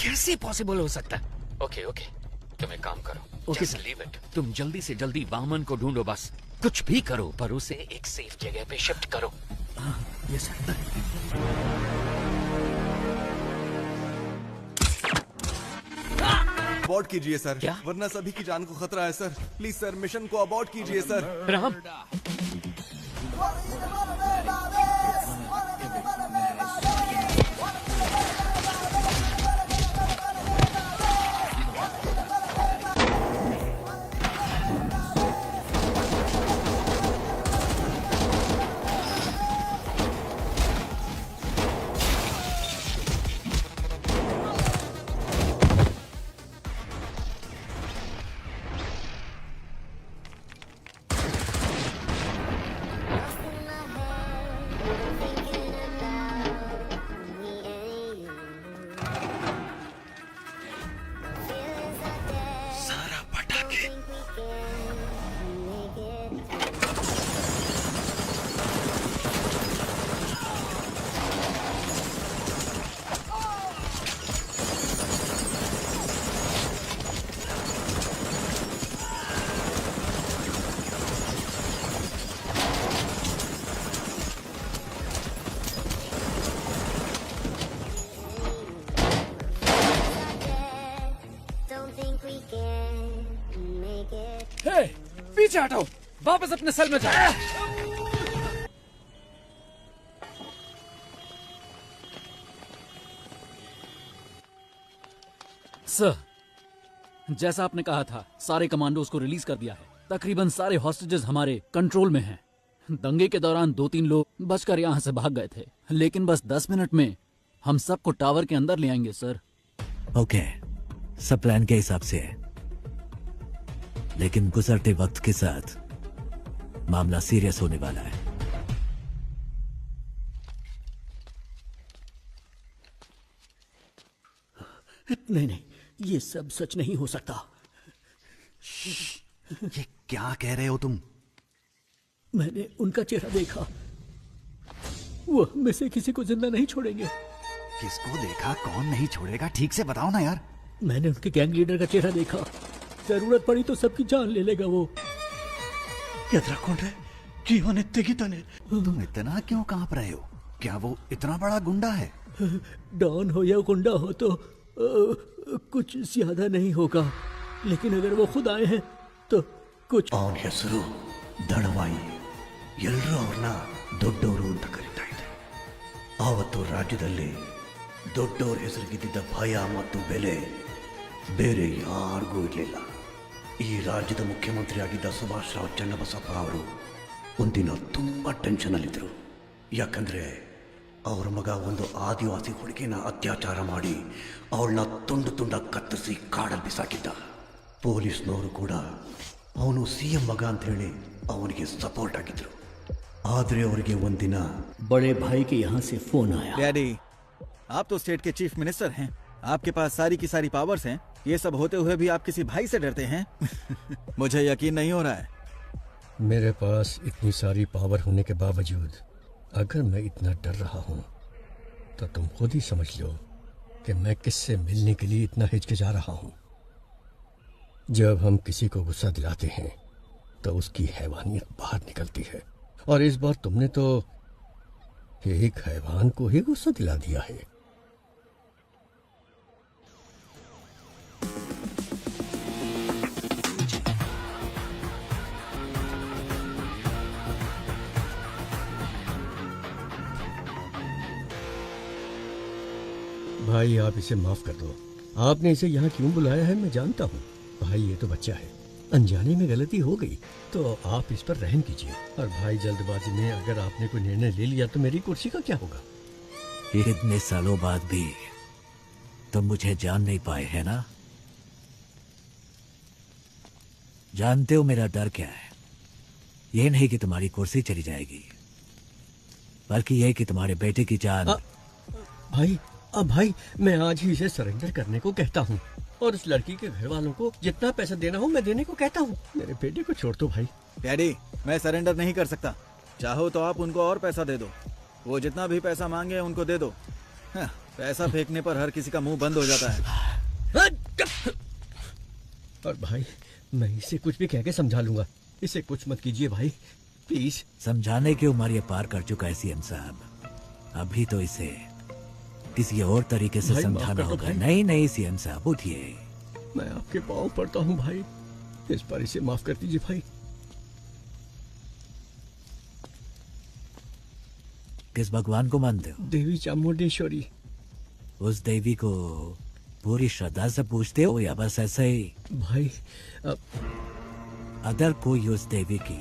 कैसे पॉसिबल हो सकता है? ओके, तुम एक काम करो। Okay sir, leave it. तुम जल्दी से जल्दी वामन को ढूंढो बस। कुछ भी करो पर उसे एक सेफ जगह पे शिफ्ट करो। ये सर। अबॉर्ट कीजिए सर, वरना सभी की जान को खतरा है सर। प्लीज सर, मिशन को अबॉर्ट कीजिए सर। राम, पीछे हटो, वापस अपने सेल में जाओ। सर, जैसा आपने कहा था, सारे कमांडोज को रिलीज कर दिया है। तकरीबन सारे हॉस्टेजेस हमारे कंट्रोल में हैं। दंगे के दौरान 2-3 लोग बचकर यहाँ से भाग गए थे, लेकिन बस 10 मिनट में हम सबको टावर के अंदर ले आएंगे सर। ओके, सब प्लान के हिसाब से है, लेकिन गुजरते वक्त के साथ मामला सीरियस होने वाला है। नहीं नहीं, ये सब सच नहीं हो सकता। ये क्या कह रहे हो तुम? मैंने उनका चेहरा देखा, वो हम में से किसी को जिंदा नहीं छोड़ेंगे। किसको देखा? कौन नहीं छोड़ेगा? ठीक से बताओ ना यार। मैंने उनके गैंग लीडर का चेहरा देखा, जरूरत पड़ी तो सबकी जान ले लेगा वो। जीवन तुम इतना क्यों कांप रहे हो? क्या वो इतना बड़ा गुंडा है? डॉन हो या गुंडा हो तो कुछ ज्यादा नहीं होगा, लेकिन अगर वो खुद आए हैं तो कुछ। ಅವನ ಹೆಸರು ದಳವಾಯಿ. ಎಲ್ಲರೂ ಅವ್ರನ್ನ ದೊಡ್ಡವರು ಅಂತ ಕರೀತಾ ಇದ್ರು. ಆವತ್ತು ರಾಜ್ಯದಲ್ಲಿ ದೊಡ್ಡವ್ರ ಹೆಸರಿಗಿದ್ದ ಭಯ ಮತ್ತು ಬೆಲೆ ಬೇರೆ ಯಾರಿಗೂ ಇರಲಿಲ್ಲ. ಈ ರಾಜ್ಯದ ಮುಖ್ಯಮಂತ್ರಿಯಾಗಿದ್ದ ಸುಭಾಷ್ ರಾವ್ ಚನ್ನಬಸಪ್ಪ ಅವರು ಒಂದಿನ ತುಂಬ ಟೆನ್ಷನಲ್ಲಿದ್ದರು. ಯಾಕಂದರೆ ಅವ್ರ ಮಗ ಒಂದು ಆದಿವಾಸಿ ಹುಡುಗಿನ ಅತ್ಯಾಚಾರ ಮಾಡಿ ಅವಳನ್ನ ತುಂಡು ತುಂಡಾಗಿ ಕತ್ತರಿಸಿ ಕಾಡಲ್ಲಿ ಬಿಸಾಕಿದ್ದ. ಪೊಲೀಸ್ನವರು ಕೂಡ ಅವನು CM ಮಗ ಅಂತ ಹೇಳಿ ಅವನಿಗೆ ಸಪೋರ್ಟ್ ಆಗಿದ್ರು. ಆದರೆ ಅವರಿಗೆ ಒಂದಿನ बड़े भाई के यहाँ से फोन आया। डैडी, आप तो स्टेट के चीफ मिनिस्टर हैं, आपके पास सारी की सारी पावर्स हैं, ये सब होते हुए भी आप किसी भाई से डरते हैं? मुझे यकीन नहीं हो रहा है। मेरे पास इतनी सारी पावर होने के बावजूद अगर मैं इतना डर रहा हूँ तो तुम खुद ही समझ लो कि मैं किससे मिलने के लिए इतना हिचकिचा रहा हूँ। जब हम किसी को गुस्सा दिलाते हैं तो उसकी हैवानियत बाहर निकलती है, और इस बार तुमने तो एक हैवान को ही गुस्सा दिला दिया है। भाई, आप इसे माफ कर दो। आपने इसे यहाँ क्यों बुलाया है मैं जानता हूँ। भाई, ये तो बच्चा है, अनजाने में गलती हो गई तो आप इस पर रहम कीजिए। और भाई, जल्दबाजी में अगर आपने कोई निर्णय ले लिया तो मेरी कुर्सी का क्या होगा? इतने सालों बाद भी तुम मुझे जान नहीं पाए है ना? जानते हो मेरा डर क्या है? ये नहीं कि तुम्हारी कुर्सी चली जाएगी, बल्कि यह कि तुम्हारे बेटे की जान। भाई, मैं आज ही इसे सरेंडर करने को कहता हूँ, और इस लड़की के घर वालों को जितना पैसा देना हो मैं देने को कहता हूँ। मेरे बेटे को छोड़ दो भाई। डैडी, मैं सरेंडर नहीं कर सकता। चाहो तो आप उनको और पैसा दे दो, वो जितना भी पैसा मांगे उनको दे दो। हाँ, पैसा फेंकने पर हर किसी का मुंह बंद हो जाता है। और भाई, मैं इसे कुछ भी कह के समझा लूंगा। इसे कुछ मत कीजिए भाई, प्लीज। समझाने की उम्र ये पार कर चुका है सीएम साहब। अभी तो इसे किसी और तरीके से भाई, माफ समझाना कर दो होगा। भाई। नहीं नहीं सीएम साहब, उठिए। मैं आपके पाँव पड़ता हूँ भाई, इस पर इसे माफ कर दीजिए भाई। किस भगवान को मानते हो? देवी चामुंडेश्वरी। उस देवी को पूरी श्रद्धा से पूछते हो या बस ऐसे ही? भाई अगर कोई उस देवी की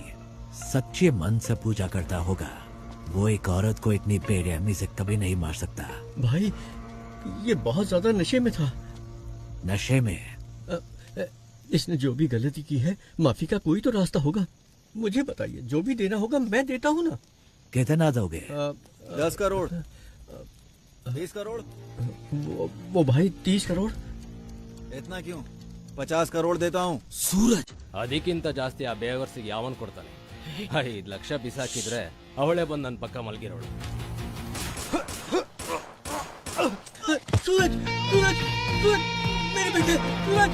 सच्चे मन से पूजा करता होगा, वो एक औरत को इतनी बेरहमी से कभी नहीं मार सकता। भाई ये बहुत ज्यादा नशे में था। नशे में? इसने जो भी गलती की है, माफी का कोई तो रास्ता होगा। मुझे बताइए, जो भी देना होगा मैं देता हूँ ना। कितना दोगे? 10 करोड़, 20 करोड़। वो भाई 30 करोड़। इतना क्यों? 50 करोड़ देता हूँ। सूरज, ಅದಕ್ಕಿಂತ ಜಾಸ್ತಿ ಆ ಬೇವರ್ಸಿಗೆ ಯಾವನ್ ಕೊಡ್ತಾನೆ? 5 ಲಕ್ಷ ಬಿಸಾಕಿದ್ರೆ ಅವಳೇ ಬಂದು ನನ್ನ ಪಕ್ಕ ಮಲಗಿರೋಳು. सूरज, सूरज, सूरज, मेरे बेटे, सूरज,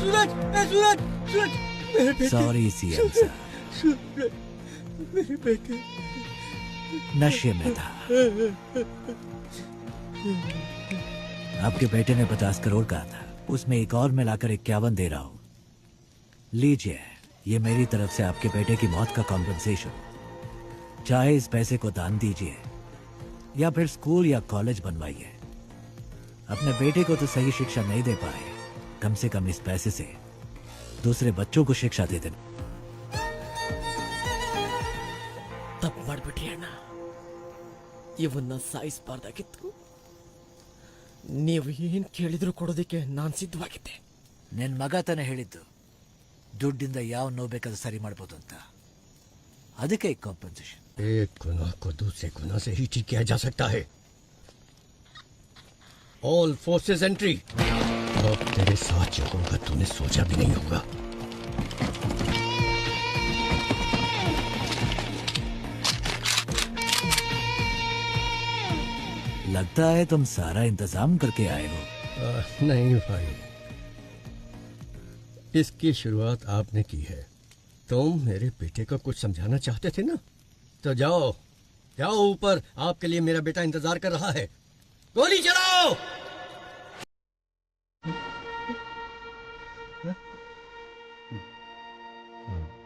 सूरज, सूरज, सूरज, मेरे बेटे। सॉरी सीएम साहब, सूरज, मेरे बेटे नशे में था। आपके बेटे ने 50 करोड़ कहा था, उसमें एक और मिलाकर 51 दे रहा हूं। लीजिए, ये मेरी तरफ से आपके बेटे की मौत का कॉम्पेंसेशन। चाहे इस पैसे को दान दीजिए या फिर स्कूल या कॉलेज बनवाइए। अपने बेटे को तो सही शिक्षा नहीं दे पाए, कम से कम इस पैसे से दूसरे बच्चों को शिक्षा दे देना। ತಪ್ಪು ಮಾಡ್ಬಿಟ್ಟಿ ಅಣ್ಣ. ಇವನ್ನ ಸಾಯಿಸಬಾರ್ದಾಗಿತ್ತು. ನೀವು ಏನ್ ಕೇಳಿದ್ರು ಕೊಡೋದಕ್ಕೆ ನಾನು ಸಿದ್ಧವಾಗಿದ್ದೆ. ನಿನ್ ಮಗ ತಾನೇ ಹೇಳಿದ್ದು ದುಡ್ಡಿಂದ ಯಾವ ನೋವು ಬೇಕಾದ್ರೂ ಸರಿ ಮಾಡ್ಬೋದು ಅಂತ. ಅದಕ್ಕೆ ಕಾಂಪನ್ಸೇಷನ್. एक गुनाह को दूसरे गुनाह से ही ठीक किया जा सकता है। All forces entry. अब तेरे साथ जो होगा तूने सोचा भी नहीं होगा। लगता है तुम सारा इंतजाम करके आए हो। नहीं भाई, इसकी शुरुआत आपने की है। तुम मेरे बेटे को कुछ समझाना चाहते थे ना, तो जाओ जाओ ऊपर, आपके लिए मेरा बेटा इंतजार कर रहा है। गोली चलाओ।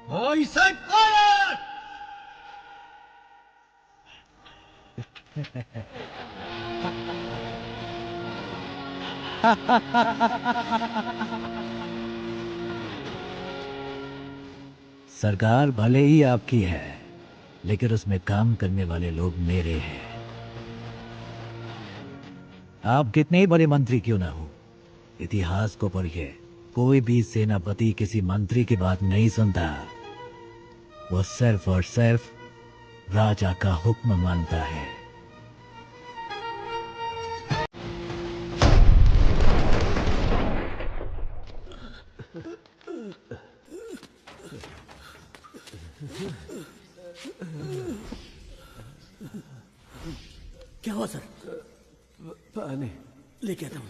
भाई साहब फायर! सरकार भले ही आपकी है, लेकिन उसमें काम करने वाले लोग मेरे हैं। आप कितने ही बड़े मंत्री क्यों ना हो, इतिहास को पढ़िए, कोई भी सेनापति किसी मंत्री की बात नहीं सुनता। वो सिर्फ और सिर्फ राजा का हुक्म मानता है। क्या हुआ सर? पानी लेके आता हूँ।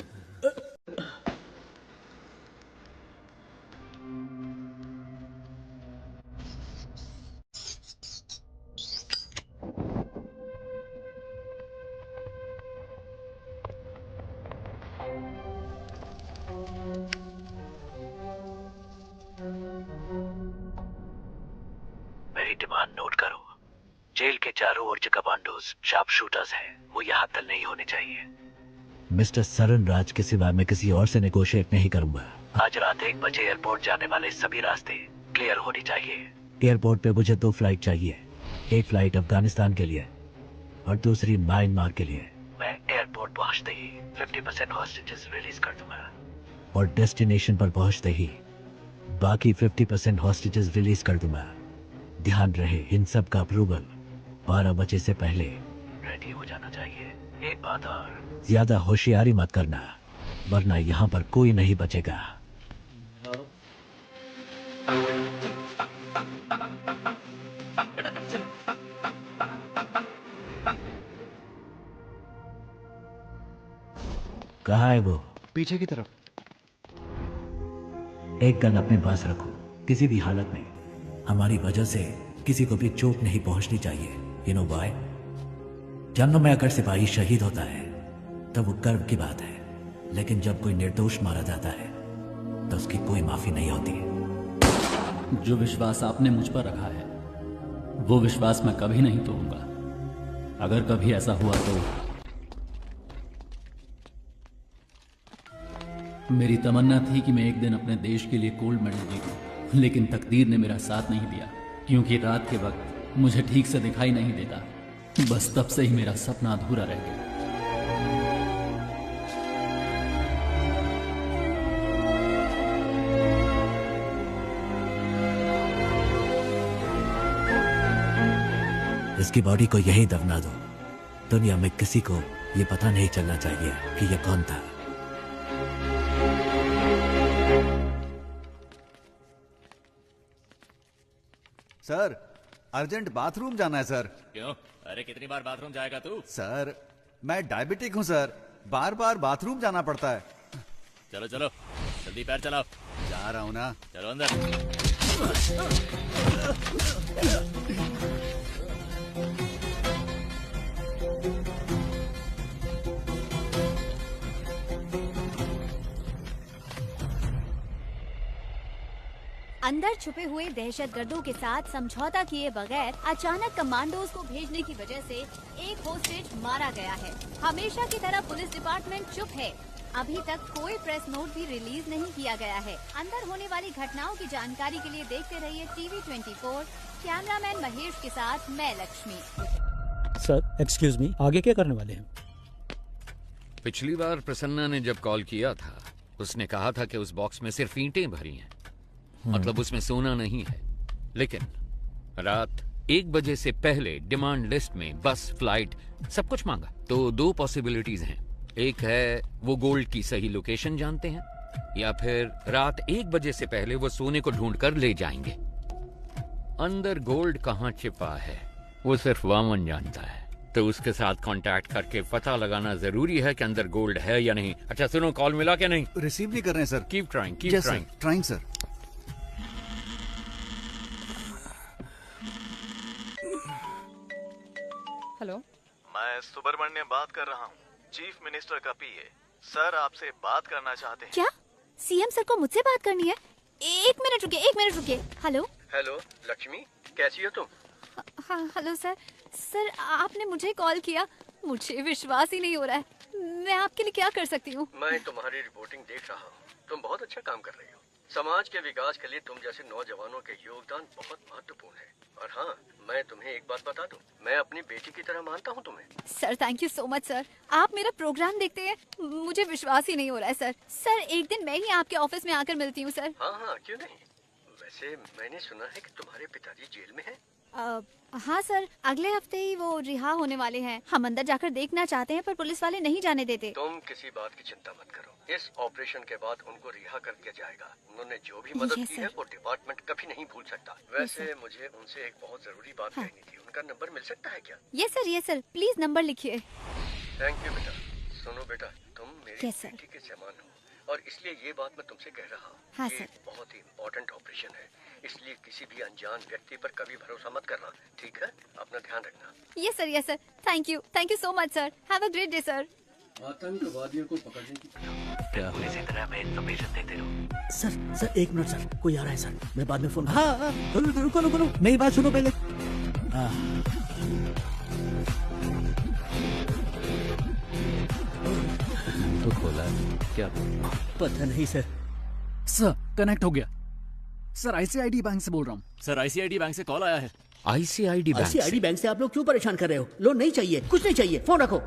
मेरी डिमांड नोट करो। जेल के चारों ओर जो कमांडोज शार्प शूटर्स हैं, वो यहाँ तक नहीं होने चाहिए। मिस्टर सरन राज के सिवा मैं किसी और से नेगोशिएट नहीं करूंगा। आज रात 1 बजे एयरपोर्ट जाने वाले सभी रास्ते क्लियर होने चाहिए। एयरपोर्ट पे मुझे 2 फ्लाइट चाहिए, एक फ्लाइट अफगानिस्तान के लिए और दूसरी म्यांमार के लिए। मैं एयरपोर्ट पहुंचते ही 50% हॉस्टेजेस रिलीज कर दूंगा और डेस्टिनेशन पर पहुंचते ही बाकी 50% हॉस्टेजेस रिलीज कर दूंगा। ध्यान रहे, इन सब का अप्रूवल 12 बजे से पहले रेडी हो जाना चाहिए। एक बात और, ज्यादा होशियारी मत करना, वरना यहाँ पर कोई नहीं बचेगा। कहाँ है वो? पीछे की तरफ। एक गन अपने पास रखो, किसी भी हालत में हमारी वजह से किसी को भी चोट नहीं पहुंचनी चाहिए। You know why? जंग में अगर सिपाही शहीद होता है तब वो गर्व की बात है, लेकिन जब कोई निर्दोष मारा जाता है तो उसकी कोई माफी नहीं होती। जो विश्वास आपने मुझ पर रखा है वो विश्वास मैं कभी नहीं तोड़ूंगा। अगर कभी ऐसा हुआ तो मेरी तमन्ना थी कि मैं एक दिन अपने देश के लिए गोल्ड मेडल जीतूं, लेकिन तकदीर ने मेरा साथ नहीं दिया, क्योंकि रात के वक्त मुझे ठीक से दिखाई नहीं देता। बस तब से ही मेरा सपना अधूरा रह गया। इसकी बॉडी को यही दफना दो। दुनिया में किसी को ये पता नहीं चलना चाहिए कि ये कौन था। सर, अर्जेंट बाथरूम जाना है सर। क्यों? अरे कितनी बार बाथरूम जाएगा तू? सर, मैं डायबिटिक हूँ सर, बार बार बाथरूम जाना पड़ता है। चलो चलो, जल्दी पैर चलाओ। जा रहा हूँ ना। चलो अंदर। अंदर छुपे हुए दहशतगर्दों के साथ समझौता किए बगैर अचानक कमांडोज को भेजने की वजह से एक होस्टेज मारा गया है। हमेशा की तरह पुलिस डिपार्टमेंट चुप है। अभी तक कोई प्रेस नोट भी रिलीज नहीं किया गया है। अंदर होने वाली घटनाओं की जानकारी के लिए देखते रहिए टीवी 24। कैमरामैन महेश के साथ मैं लक्ष्मी। सर एक्सक्यूज मी, आगे क्या करने वाले हैं? पिछली बार प्रसन्ना ने जब कॉल किया था उसने कहा था कि उस बॉक्स में सिर्फ ईंटें भरी हैं, मतलब उसमें सोना नहीं है। लेकिन रात 1 बजे से पहले डिमांड लिस्ट में बस, फ्लाइट सब कुछ मांगा। तो 2 पॉसिबिलिटीज हैं। एक है वो गोल्ड की सही लोकेशन जानते हैं, या फिर रात 1 बजे से पहले वो सोने को ढूंढ कर ले जाएंगे। अंदर गोल्ड कहाँ छिपा है वो सिर्फ वामन जानता है, तो उसके साथ कांटेक्ट करके पता लगाना जरूरी है कि अंदर गोल्ड है या नहीं। अच्छा सुनो, कॉल मिला क्या? नहीं रिसीव नहीं कर रहे हैं sir. Keep trying, keep trying. Trying sir. Hello, मैं सुब्रमण्यम बात कर रहा हूँ, चीफ मिनिस्टर का पीए। सर आपसे बात करना चाहते हैं। क्या सीएम सर को मुझसे बात करनी है? 1 मिनट रुकिए, 1 मिनट रुकिए। हेलो हेलो लक्ष्मी, कैसी हो तुम? हाँ हेलो सर। सर आपने मुझे कॉल किया, मुझे विश्वास ही नहीं हो रहा है। मैं आपके लिए क्या कर सकती हूँ? मैं तुम्हारी रिपोर्टिंग देख रहा हूँ, तुम बहुत अच्छा काम कर रही हो। समाज के विकास के लिए तुम जैसे नौजवानों के योगदान बहुत महत्वपूर्ण है। और हाँ, मैं तुम्हें एक बात बता दूं, मैं अपनी बेटी की तरह मानता हूँ तुम्हें। Sir thank you so much sir. आप मेरा प्रोग्राम देखते हैं, मुझे विश्वास ही नहीं हो रहा है सर। सर एक दिन मैं ही आपके ऑफिस में आकर मिलती हूँ सर। हाँ हाँ क्यों नहीं। वैसे मैंने सुना है कि तुम्हारे पिताजी जेल में हैं। हाँ सर, अगले हफ्ते ही वो रिहा होने वाले हैं। हम अंदर जाकर देखना चाहते हैं पर पुलिस वाले नहीं जाने देते। तुम किसी बात की चिंता मत करो, इस ऑपरेशन के बाद उनको रिहा कर दिया जाएगा। उन्होंने जो भी मदद की है वो डिपार्टमेंट कभी नहीं भूल सकता। वैसे मुझे उनसे एक बहुत जरूरी बात कहनी थी, उनका नंबर मिल सकता है क्या? ये सर प्लीज नंबर लिखिए। थैंक यू बेटा। सुनो बेटा, तुम मेरी बेटी के समान हो और इसलिए ये बात मैं तुमसे कह रहा हूँ। हाँ ये बहुत ही इम्पोर्टेंट ऑपरेशन है, इसलिए किसी भी अनजान व्यक्ति पर कभी भरोसा मत करना, ठीक है? अपना ध्यान रखना। Yes sir. Thank you so much sir. Have a great day sir. आतंकवादियों को पकड़ने की क्या इसी तरह मैं इन्फॉर्मेशन देते रहूं। सर 1 मिनट सर, कोई आ रहा है सर, मैं बाद में फोन। हाँ रुको, मेरी बात सुनो पहले। तो खोला क्या? पता नहीं सर। सर कनेक्ट हो गया। सर आईसीआईडी बैंक से बोल रहा हूँ। सर आईसीआईडी बैंक से कॉल आया है। आईसीआईडी बैंक से आप लोग क्यों परेशान कर रहे हो? लोन नहीं चाहिए, कुछ नहीं चाहिए, फोन रखो।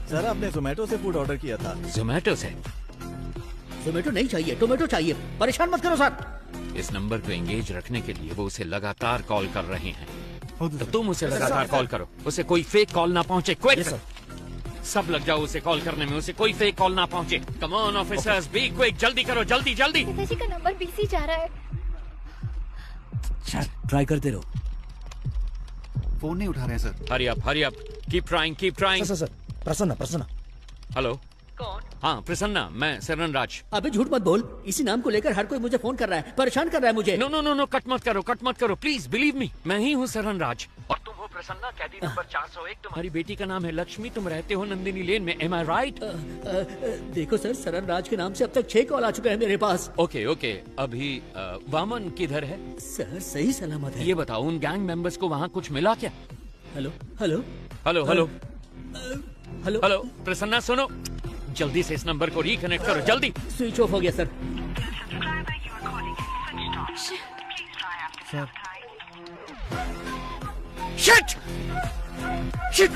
सर आपने जोमेटो से फूड ऑर्डर किया था। जोमेटो से? जोमेटो नहीं चाहिए, टोमेटो चाहिए। परेशान मत करो सर। इस नंबर को एंगेज रखने के लिए वो उसे लगातार कॉल कर रहे हैं, तो तुम उसे लगातार कॉल करो, उसे कोई फेक कॉल ना पहुंचे। क्विक सब लग जाओ उसे कॉल करने में, उसे कोई फेक कॉल ना पहुंचे। Come on officers, be quick, जल्दी करो, जल्दी। पिताजी का नंबर बिजी जा रहा है। ट्राई करते रहो। फोन नहीं उठा रहे हैं sir. Hurry up, keep trying. Sir Prasanna. Hello हाँ प्रसन्ना, मैं सरन राज। अबे झूठ मत बोल, इसी नाम को लेकर हर कोई मुझे फोन कर रहा है, परेशान कर रहा है मुझे। No no no no, cut मत करो प्लीज बिलीव मी, मैं ही हूँ सरन राज। और तुम हो प्रसन्ना, कैदी नंबर 401। तुम्हारी बेटी का नाम है लक्ष्मी, तुम रहते हो नंदिनी लेन में, एम आई राइट? देखो सर, सरन राज के नाम से अब तक 6 कॉल आ चुके हैं मेरे पास। ओके ओके, अभी वामन किधर है? सर सही सलामत है। ये बताओ, उन गैंग मेंबर्स को वहाँ कुछ मिला क्या? Hello hello hello hello hello hello, Prasanna सुनो, जल्दी से इस नंबर को रिकनेक्ट करो, जल्दी। स्विच ऑफ हो गया sir. Shit! Shit!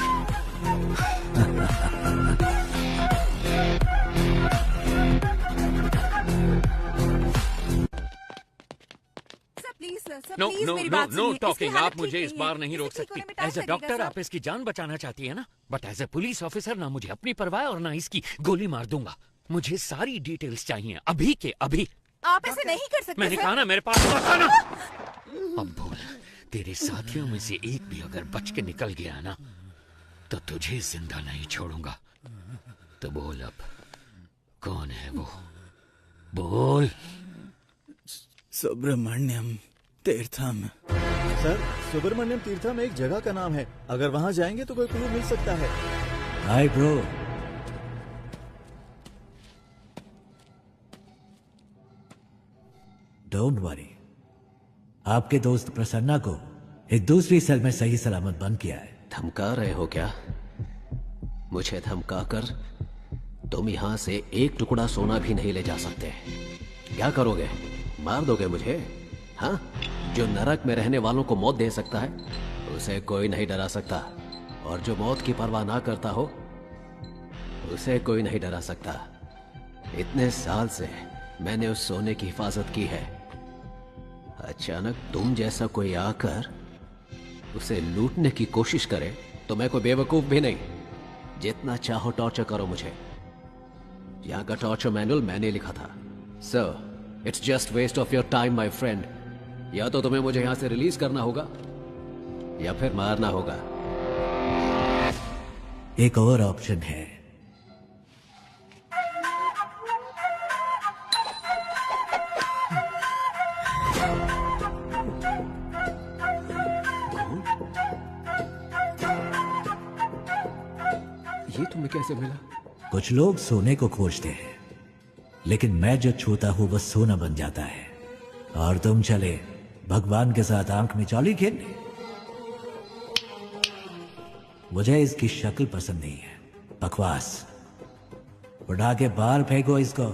No no no no talking, आप मुझे इस बार नहीं रोक सकती। एज अ डॉक्टर आप इसकी जान बचाना चाहती है ना, but as a police officer ना मुझे अपनी परवाह और ना इसकी गोली मार दूंगा। मुझे सारी डिटेल्स चाहिए अभी के अभी। आप ऐसे नहीं कर सकते। मैंने कहा ना, मेरे पास मत आना। अब बोल, तेरे साथियों में से एक भी अगर बच के निकल गया ना, तो तुझे जिंदा नहीं छोड़ूंगा। तो बोल अब, कौन है वो? बोल। सुब्रमण्यम तीर्थम। सर, सुब्रमण्यम तीर्थम एक जगह का नाम है, अगर वहाँ जाएंगे तो कोई क्लू मिल सकता है। Hi bro. डोंट वरी, आपके दोस्त प्रसन्ना को एक दूसरी सेल में सही सलामत बंद किया है। धमका रहे हो क्या? मुझे धमकाकर तुम यहां से एक टुकड़ा सोना भी नहीं ले जा सकते। क्या करोगे? मार दोगे मुझे? हाँ? जो नरक में रहने वालों को मौत दे सकता है, उसे कोई नहीं डरा सकता, और जो मौत की परवाह ना करता हो, उसे कोई नहीं डरा सकता। इतने साल से मैंने उस सोने की हिफाजत की है। अचानक तुम जैसा कोई आकर उसे लूटने की कोशिश करे तो मैं कोई बेवकूफ भी नहीं। जितना चाहो टॉर्चर करो मुझे। यहां का टॉर्चर मैनुअल मैंने लिखा था। Sir, it's just waste of your time my friend. या तो तुम्हें मुझे यहां से रिलीज करना होगा या फिर मारना होगा। एक और ऑप्शन है। ये तुम्हें कैसे मिला? कुछ लोग सोने को खोजते हैं, लेकिन मैं जो छूता हूं वो सोना बन जाता है। और तुम चले भगवान के साथ आंख में चौली खेलने। मुझे इसकी शक्ल पसंद नहीं है। बकवास। उठा के बाहर फेंको इसको।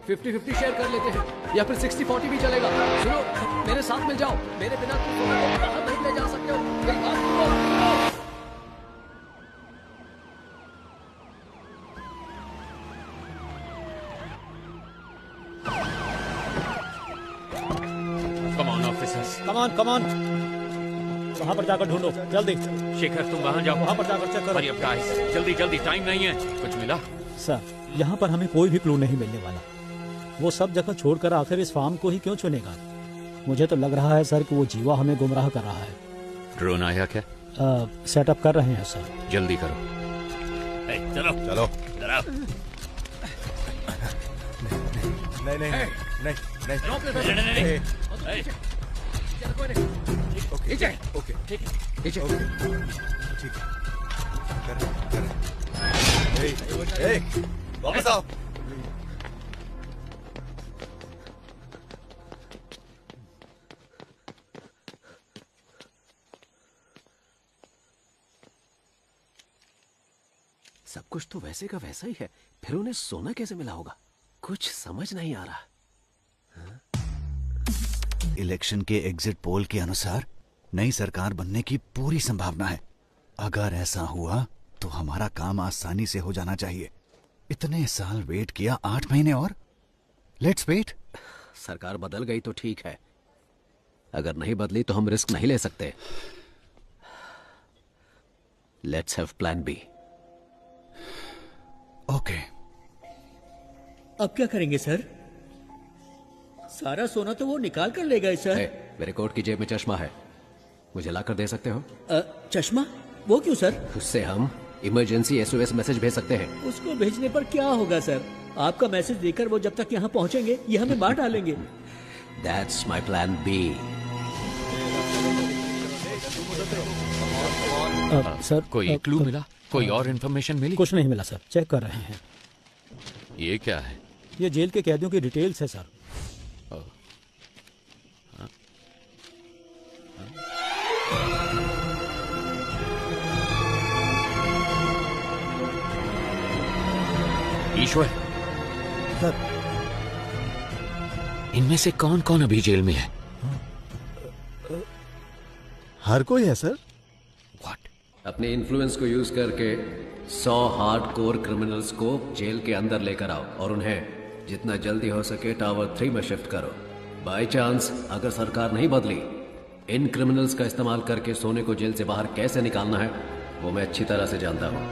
50-50 शेयर कर लेते हैं, या फिर 60-40 भी चलेगा। सुनो, मेरे साथ मिल जाओ। मेरे बिना तुम बाहर नहीं ले जा सकते हो। मेरी बात सुनो। Come on. वहाँ पर जाकर ढूंढो, जल्दी। शेखर, तुम वहाँ जाओ। वहाँ पर जाकर चेक करो। गाइस, जल्दी जल्दी, टाइम नहीं है। कुछ मिला? सर, यहाँ पर हमें कोई भी क्लू नहीं मिलने वाला। वो सब जगह छोड़कर आखिर इस फार्म को ही क्यों चुनेगा? मुझे तो लग रहा है सर कि वो जीवा हमें गुमराह कर रहा है। ड्रोन आया क्या? सेटअप कर रहे हैं सर। जल्दी करो। चलो चलो। नहीं। ओके ठीक है। वापस आओ। सब कुछ तो वैसे का वैसा ही है, फिर उन्हें सोना कैसे मिला होगा? कुछ समझ नहीं आ रहा। इलेक्शन के एग्जिट पोल के अनुसार नई सरकार बनने की पूरी संभावना है। अगर ऐसा हुआ तो हमारा काम आसानी से हो जाना चाहिए। इतने साल वेट किया, 8 महीने और। Let's wait. सरकार बदल गई तो ठीक है, अगर नहीं बदली तो हम रिस्क नहीं ले सकते। Let's have plan B. Okay. अब क्या करेंगे सर? सारा सोना तो वो निकाल कर ले गए सर। मेरे कोट की जेब में चश्मा है, मुझे लाकर दे सकते हो? चश्मा? वो क्यों सर? उससे हम इमरजेंसी एसओएस मैसेज भेज सकते हैं। उसको भेजने पर क्या होगा सर? आपका मैसेज देकर वो जब तक यहाँ पहुँचेंगे ये हमें मार डालेंगे। That's my plan B. Sir कोई क्लू मिला? कोई और इन्फॉर्मेशन मिली? कुछ नहीं मिला सर, चेक कर रहे हैं। ये क्या है? ये जेल के कैदियों की डिटेल्स है सर। ईश्वर सर, इनमें से कौन कौन अभी जेल में है? हर कोई है सर। अपने इन्फ्लुएंस को यूज करके 100 हार्डकोर क्रिमिनल्स को जेल के अंदर लेकर आओ और उन्हें जितना जल्दी हो सके टावर 3 में शिफ्ट करो। बाय चांस अगर सरकार नहीं बदली, इन क्रिमिनल्स का इस्तेमाल करके सोने को जेल से बाहर कैसे निकालना है वो मैं अच्छी तरह से जानता हूँ।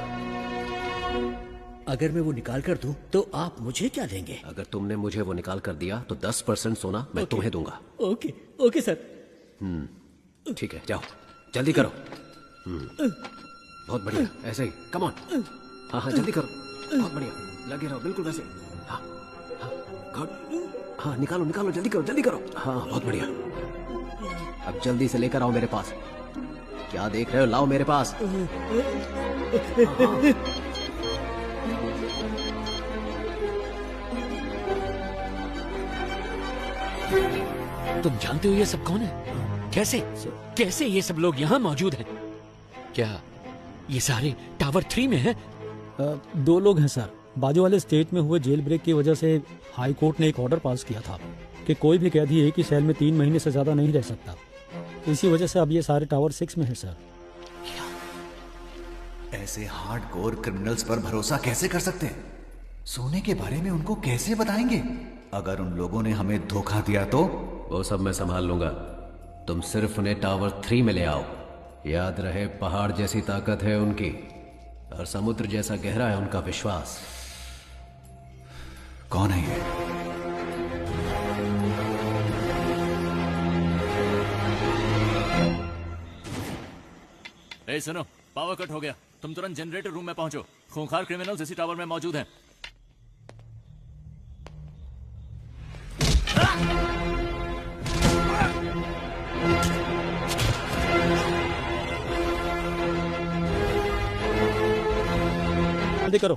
अगर मैं वो निकाल कर दूं तो आप मुझे क्या देंगे? अगर तुमने मुझे वो निकाल कर दिया तो 10% सोना मैं तुम्हें दूंगा। Okay okay sir. ठीक है, जाओ जल्दी करो। बहुत बढ़िया, ऐसे ही, कम ऑन। हाँ हाँ जल्दी करो, बहुत बढ़िया, लगे रहो बिल्कुल वैसे। हाँ हाँ गुड, हाँ निकालो निकालो, जल्दी करो जल्दी करो। हाँ बहुत बढ़िया, अब जल्दी से लेकर आओ मेरे पास। क्या देख रहे हो, लाओ मेरे पास। तुम जानते हो ये सब कौन है? कैसे कैसे ये सब लोग यहाँ मौजूद हैं? क्या ये सारे टावर 3 में हैं? 2 लोग हैं सर। बाजू वाले स्टेट में हुए जेल ब्रेक की वजह से हाई कोर्ट ने एक ऑर्डर पास किया था कि कोई भी कैदी एक ही सेल में 3 महीने से ज्यादा नहीं रह सकता। इसी वजह से अब ये सारे टावर 6 में है सर। ऐसे हार्डकोर क्रिमिनल्स पर भरोसा कैसे कर सकते हैं? सोने के बारे में उनको कैसे बताएंगे? अगर उन लोगों ने हमें धोखा दिया तो? वो सब मैं संभाल लूंगा, तुम सिर्फ उन्हें टावर 3 में ले आओ। याद रहे, पहाड़ जैसी ताकत है उनकी और समुद्र जैसा गहरा है उनका विश्वास। कौन है ये? ए सुनो, पावर कट हो गया, तुम तुरंत जनरेटर रूम में पहुंचो। खूंखार क्रिमिनल्स इसी टावर में मौजूद हैं। जल्दी करो।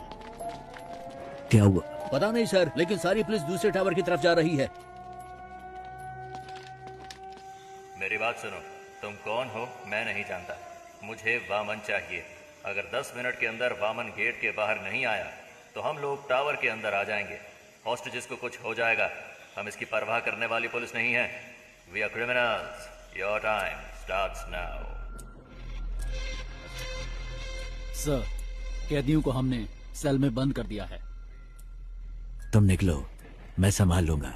क्या हुआ? पता नहीं सर, लेकिन सारी पुलिस दूसरे टावर की तरफ जा रही है। मेरी बात सुनो, तुम कौन हो मैं नहीं जानता, मुझे वामन चाहिए। अगर 10 मिनट के अंदर वामन गेट के बाहर नहीं आया तो हम लोग टावर के अंदर आ जाएंगे। हॉस्टेजेस को कुछ हो जाएगा, हम इसकी परवाह करने वाली पुलिस नहीं है। We are criminals, your time starts now. Sir, कैदियों को हमने सेल में बंद कर दिया है। तुम निकलो, मैं संभाल लूंगा।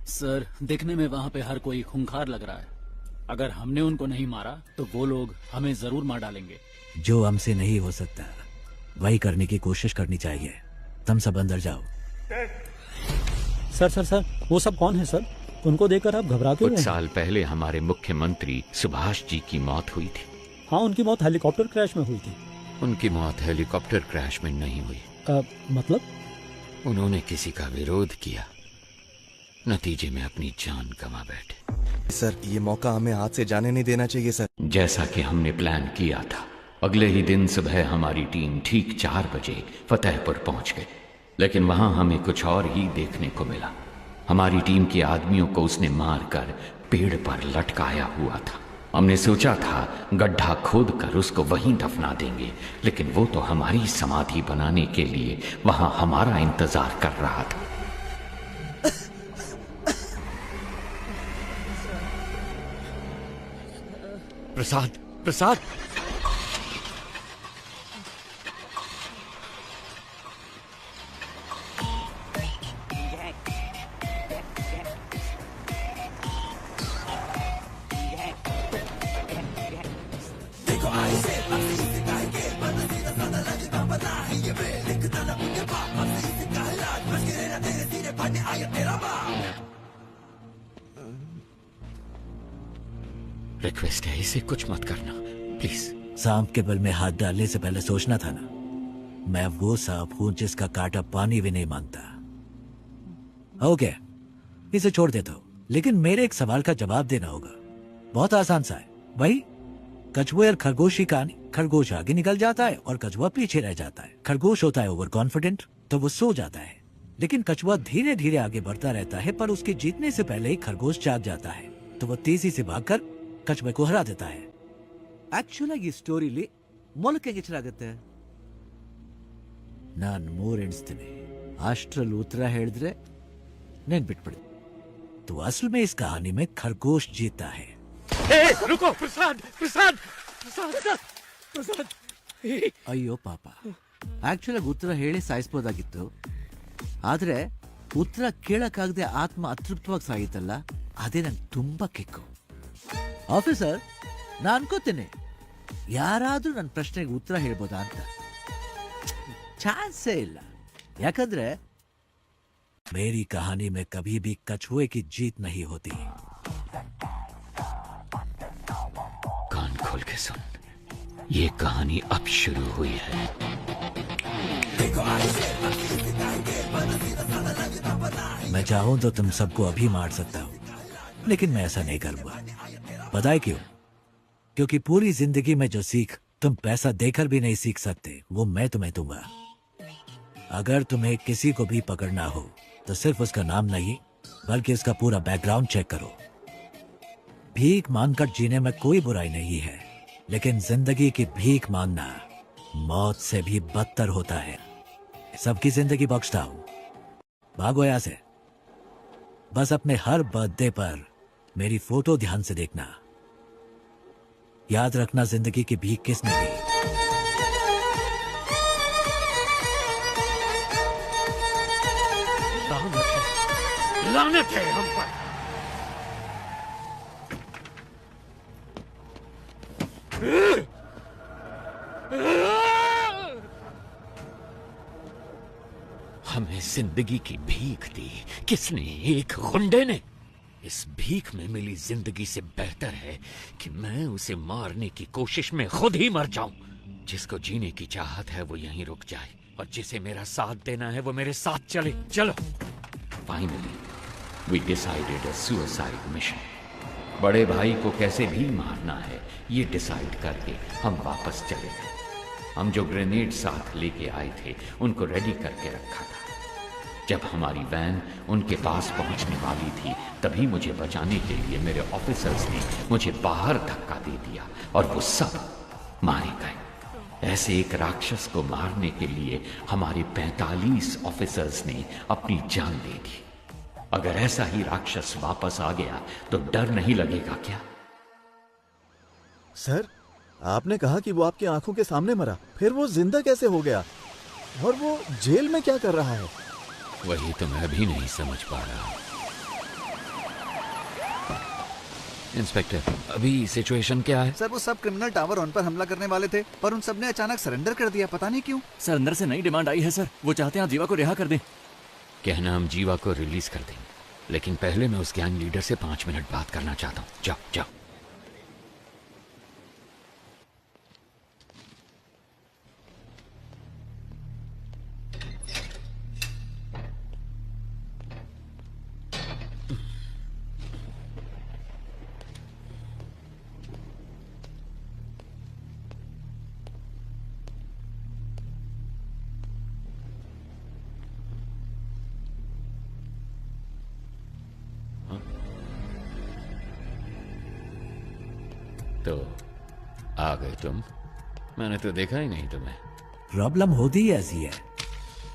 सर, देखने में वहाँ पे हर कोई खूंखार लग रहा है। अगर हमने उनको नहीं मारा तो वो लोग हमें जरूर मार डालेंगे। जो हमसे नहीं हो सकता वही करने की कोशिश करनी चाहिए। तुम सब अंदर जाओ। सर सर सर, वो सब कौन है सर? उनको देखकर आप घबरा क्यों कुछ रहे हैं? साल पहले हमारे मुख्यमंत्री सुभाष जी की मौत हुई थी। हाँ, उनकी मौत हेलीकॉप्टर क्रैश में हुई थी। उनकी मौत हेलीकॉप्टर क्रैश में नहीं हुई। मतलब? उन्होंने किसी का विरोध किया, नतीजे में अपनी जान गंवा बैठे। सर, ये मौका हमें हाथ से जाने नहीं देना चाहिए सर। जैसा कि हमने प्लान किया था, अगले ही दिन सुबह हमारी टीम ठीक 4 बजे फतेहपुर पहुंच गई, लेकिन वहां हमें कुछ और ही देखने को मिला। हमारी टीम के आदमियों को उसने मारकर पेड़ पर लटकाया हुआ था। हमने सोचा था गड्ढा खोद कर उसको वहीं दफना देंगे, लेकिन वो तो हमारी समाधि बनाने के लिए वहां हमारा इंतजार कर रहा था। प्रसाद, प्रसाद! रिक्वेस्ट है, इसे कुछ मत करना प्लीज। सांप के बल में हाथ डालने से पहले सोचना था ना। मैं वो सांप हूं जिसका कांटा पानी भी नहीं मांगता। ओके, इसे छोड़ देता हूं, लेकिन मेरे एक सवाल का जवाब देना होगा। बहुत आसान सा है, वही कछुए और खरगोश की कहानी। खरगोश आगे निकल जाता है और कछुआ पीछे रह जाता है। खरगोश होता है ओवर कॉन्फिडेंट, तो वो सो जाता है, लेकिन कछुआ धीरे धीरे आगे बढ़ता रहता है, पर उसके जीतने से पहले ही खरगोश जाग जाता है, तो वो तेजी से भागकर कछुए को हरा देता है। ಆಕ್ಚುಲ್ ಆಗಿ ಈ ಸ್ಟೋರಿಲಿ ಮೊಲಕ್ಕೆ ಗಿಚ್ಚರಾಗುತ್ತೆ. ನಾನು 3 ಎಣಿಸ್ತೀನಿ, ಅಷ್ಟ್ರಲ್ಲಿ ಉತ್ತರ ಹೇಳಿದ್ರೆ ನೆನ್ಪಿಟ್ಬಿಡಿ. तो असल में इस कहानी में खरगोश जीता है. रुको प्रसाद प्रसाद प्रसाद प्रसाद. ಅಯ್ಯೋ ಪಾಪ, ಆಕ್ಚುಲ್ ಆಗಿ ಉತ್ತರ ಹೇಳಿ ಸಾಯಿಸ್ಬೋದಾಗಿತ್ತು, ಆದ್ರೆ ಉತ್ತರ ಕೇಳಕ್ಕಾಗದೆ ಆತ್ಮ ಅತೃಪ್ತವಾಗಿ ಸಾಯಿತಲ್ಲ, ಅದೇ ನಂಗೆ ತುಂಬಾ ಕಿಕ್ಕು. ಆಫೀಸರ್, ನಾನು ಅನ್ಕೋತೇನೆ ಯಾರಾದ್ರೂ ನನ್ನ ಪ್ರಶ್ನೆಗೆ ಉತ್ತರ ಹೇಳ್ಬೋದಾ ಅಂತ. ಚಾನ್ಸೇ ಇಲ್ಲ, ಯಾಕಂದ್ರೆ मेरी कहानी में कभी भी कछुए की जीत नहीं होती. कान खोल के सुन, ये कहानी अब शुरू हुई है. मैं चाहूं तो तुम सबको अभी मार सकता हूं, लेकिन मैं ऐसा नहीं करूंगा. पता है क्यों? क्योंकि पूरी जिंदगी में जो सीख तुम पैसा देकर भी नहीं सीख सकते, वो मैं तुम्हें दूंगा. अगर तुम्हें किसी को भी पकड़ना हो तो सिर्फ उसका नाम नहीं, बल्कि उसका पूरा बैकग्राउंड चेक करो. भीख मांगकर जीने में कोई बुराई नहीं है, लेकिन जिंदगी की भीख मांगना मौत से भी बदतर होता है. सबकी जिंदगी बख्शता हूं, भागो यहां से. बस अपने हर बर्थडे पर मेरी फोटो ध्यान से देखना. याद रखना जिंदगी की भीख किसने दी. लानत है हम पर. हमें जिंदगी की भीख दी किसने? एक गुंडे ने. इस भीख में मिली जिंदगी से बेहतर है कि मैं उसे मारने की कोशिश में खुद ही मर जाऊं. जिसको जीने की चाहत है वो यहीं रुक जाए, और जिसे मेरा साथ देना है वो मेरे साथ चले. चलो. Finally we decided a suicide mission. बड़े भाई को कैसे भी मारना है ये डिसाइड करके हम वापस चले गए. हम जो ग्रेनेड साथ लेके आए थे उनको रेडी करके रखा था. जब हमारी वैन उनके पास पहुंचने वाली थी तभी मुझे बचाने के लिए मेरे ऑफिसर्स ने मुझे बाहर धक्का दे दिया और वो सब मारे गए. ऐसे एक राक्षस को मारने के लिए हमारे 45 ऑफिसर्स ने अपनी जान दे दी. अगर ऐसा ही राक्षस वापस आ गया तो डर नहीं लगेगा क्या? सर, आपने कहा कि वो आपकी आंखों के सामने मरा, फिर वो जिंदा कैसे हो गया? और वो जेल में क्या कर रहा है? वही तो मैं भी नहीं समझ पा रहा. इंस्पेक्टर, अभी सिचुएशन क्या है? सर, वो सब क्रिमिनल टावर ऑन पर हमला करने वाले थे, पर उन सब ने अचानक सरेंडर कर दिया, पता नहीं क्यों. सर, अंदर से नई डिमांड आई है सर. वो चाहते हैं आप जीवा को रिहा कर दें. कहना हम जीवा को रिलीज कर देंगे, लेकिन पहले मैं उस गैंग लीडर से 5 मिनट बात करना चाहता हूँ. जाओ जाओ. तो आ गए तुम. मैंने तो देखा ही नहीं तुम्हें. प्रॉब्लम होती ही ऐसी है,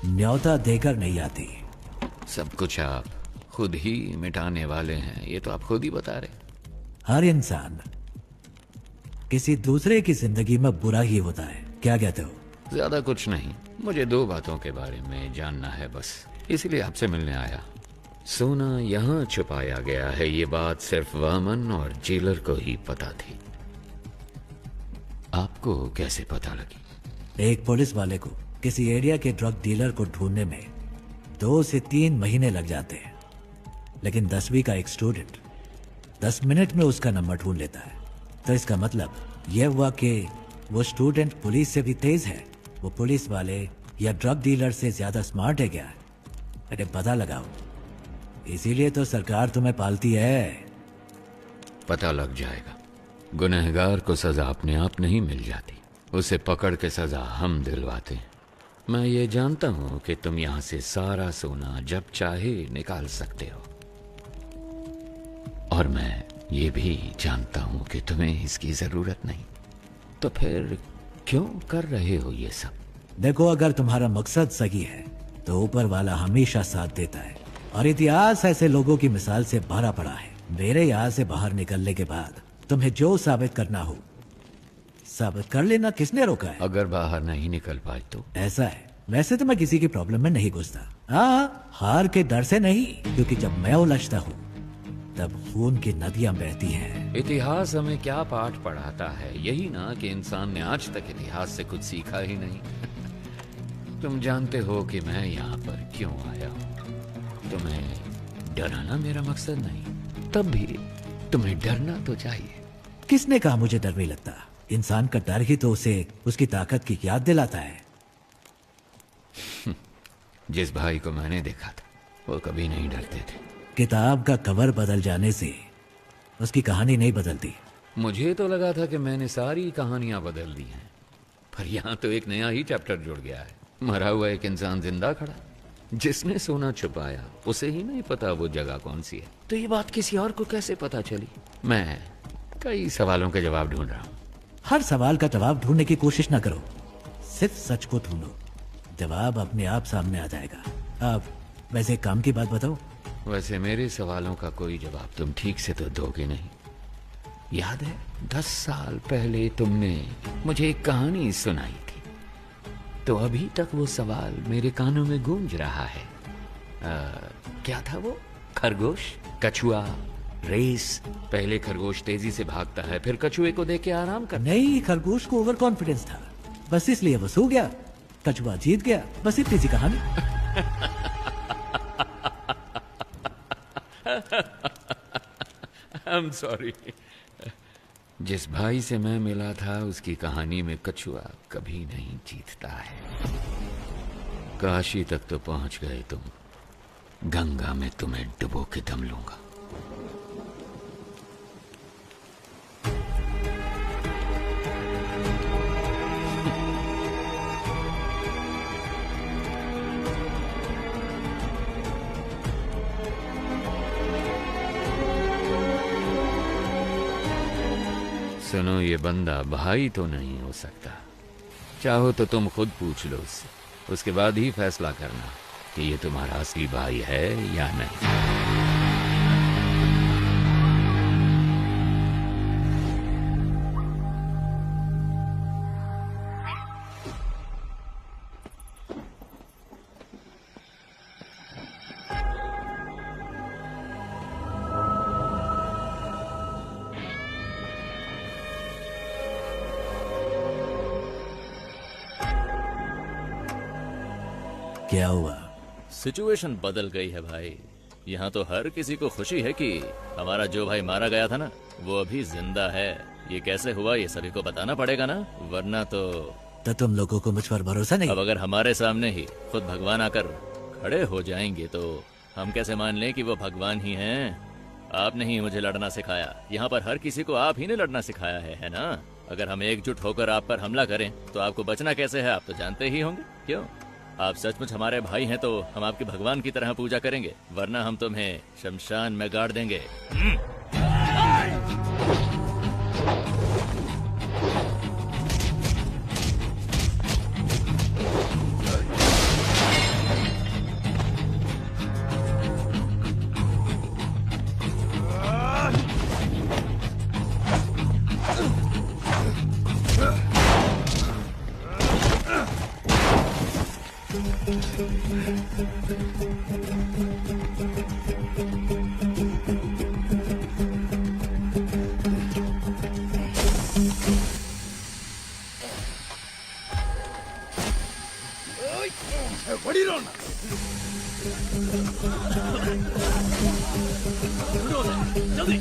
न्योता देकर नहीं आती. सब कुछ आप खुद ही मिटाने वाले हैं, ये तो आप खुद ही बता रहे. हर इंसान किसी दूसरे की जिंदगी में बुरा ही होता है. क्या कहते हो? ज्यादा कुछ नहीं, मुझे 2 बातों के बारे में जानना है बस, इसलिए आपसे मिलने आया. सोना यहाँ छुपाया गया है, ये बात सिर्फ वामन और जेलर को ही पता थी. आपको कैसे पता लगी? एक पुलिस वाले को किसी एरिया के ड्रग डीलर को ढूंढने में 2 से 3 महीने लग जाते हैं, लेकिन 10वीं का एक स्टूडेंट 10 मिनट में उसका नंबर ढूंढ लेता है. तो इसका मतलब यह हुआ कि वो स्टूडेंट पुलिस से भी तेज है, वो पुलिस वाले या ड्रग डीलर से ज्यादा स्मार्ट है क्या? अरे पता लगाओ, इसीलिए तो सरकार तुम्हें पालती है। पता लग जाएगा। गुनहगार को सजा अपने आप नहीं मिल जाती, उसे पकड़ के सजा हम दिलवाते हैं। मैं ये जानता हूं कि तुम यहां से सारा सोना जब चाहे निकाल सकते हो, और मैं ये भी जानता हूं कि तुम्हें इसकी जरूरत नहीं, तो फिर क्यों कर रहे हो ये सब? देखो, अगर तुम्हारा मकसद सही है तो ऊपर वाला हमेशा साथ देता है, और इतिहास ऐसे लोगों की मिसाल से भरा पड़ा है। मेरे यहाँ से बाहर निकलने के बाद तुम्हें जो साबित करना हो साबित कर लेना, किसने रोका है? अगर बाहर नहीं निकल पाए तो? ऐसा है, वैसे तो मैं किसी की प्रॉब्लम में नहीं घुसता। हाँ, हार के डर से नहीं, क्योंकि जब मैं उलझता हूँ तब खून की नदियां बहती हैं। इतिहास हमें क्या पाठ पढ़ाता है? यही ना कि इंसान ने आज तक इतिहास से कुछ सीखा ही नहीं। तुम जानते हो कि मैं यहाँ पर क्यों आया हूँ। तुम्हें डराना मेरा मकसद नहीं, तब भी तुम्हें डरना तो चाहिए। किसने कहा मुझे डर नहीं लगता? इंसान का डर ही तो उसे उसकी ताकत की याद दिलाता है। जिस भाई को मैंने देखा था वो कभी नहीं डरते थे। किताब का कवर बदल जाने से उसकी कहानी नहीं बदलती। मुझे तो लगा था कि मैंने सारी कहानियां बदल दी हैं, पर यहाँ तो एक नया ही चैप्टर जुड़ गया है। मरा हुआ एक इंसान जिंदा खड़ा, जिसने सोना छुपाया उसे ही नहीं पता वो जगह कौन सी है, तो ये बात किसी और को कैसे पता चली? मैं कई सवालों के जवाब ढूंढ रहा हूँ। हर सवाल का जवाब ढूंढने की कोशिश ना करो, सिर्फ सच को ढूंढो, जवाब अपने आप सामने आ जाएगा। अब वैसे काम की बात बताओ। वैसे मेरे सवालों का कोई जवाब तुम ठीक से तो दोगे नहीं। याद है 10 साल पहले तुमने मुझे एक कहानी सुनाई थी, तो अभी तक वो सवाल मेरे कानों में गूंज रहा है। क्या था वो? खरगोश, कछुआ, रेस। पहले खरगोश तेजी से भागता है, फिर कछुए को देख के आराम करता। नहीं, खरगोश को ओवर कॉन्फिडेंस था, बस इसलिए वो सो गया। कछुआ जीत गया, बस इतनी सी कहानी। I'm sorry। जिस भाई से मैं मिला था उसकी कहानी में कछुआ कभी नहीं जीतता है। काशी तक तो पहुंच गए तुम, गंगा में तुम्हें डुबो के दम लूंगा। सुनो, ये बंदा भाई तो नहीं हो सकता। चाहो तो तुम खुद पूछ लो उससे, उसके बाद ही फैसला करना कि ये तुम्हारा असली भाई है या नहीं। क्या हुआ? सिचुएशन बदल गई है भाई। यहाँ तो हर किसी को खुशी है कि हमारा जो भाई मारा गया था ना, वो अभी जिंदा है। ये कैसे हुआ ये सभी को बताना पड़ेगा ना, वरना तो तुम लोगों को मुझ पर भरोसा नहीं? अब अगर हमारे सामने ही खुद भगवान आकर खड़े हो जाएंगे तो हम कैसे मान लें कि वो भगवान ही हैं? आपने ही मुझे लड़ना सिखाया, यहाँ पर हर किसी को आप ही ने लड़ना सिखाया है ना? अगर हम एकजुट होकर आप पर हमला करें तो आपको बचना कैसे है, आप तो जानते ही होंगे। क्यों? आप सचमुच हमारे भाई हैं तो हम आपके भगवान की तरह पूजा करेंगे, वरना हम तुम्हें शमशान में गाड़ देंगे। जल्दी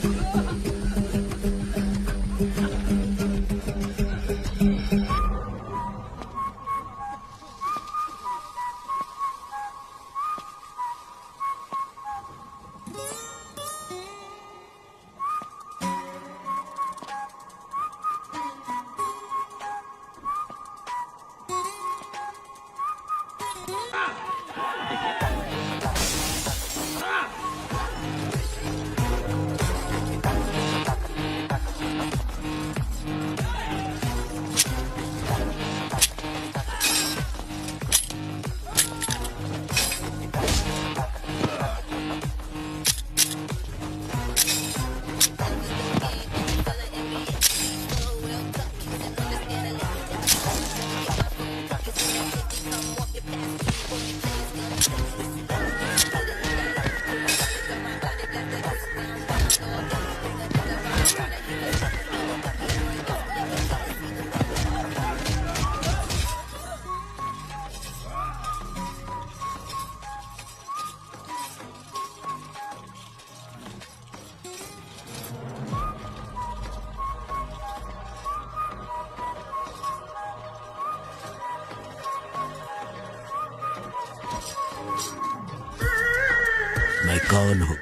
मैं कौन हूं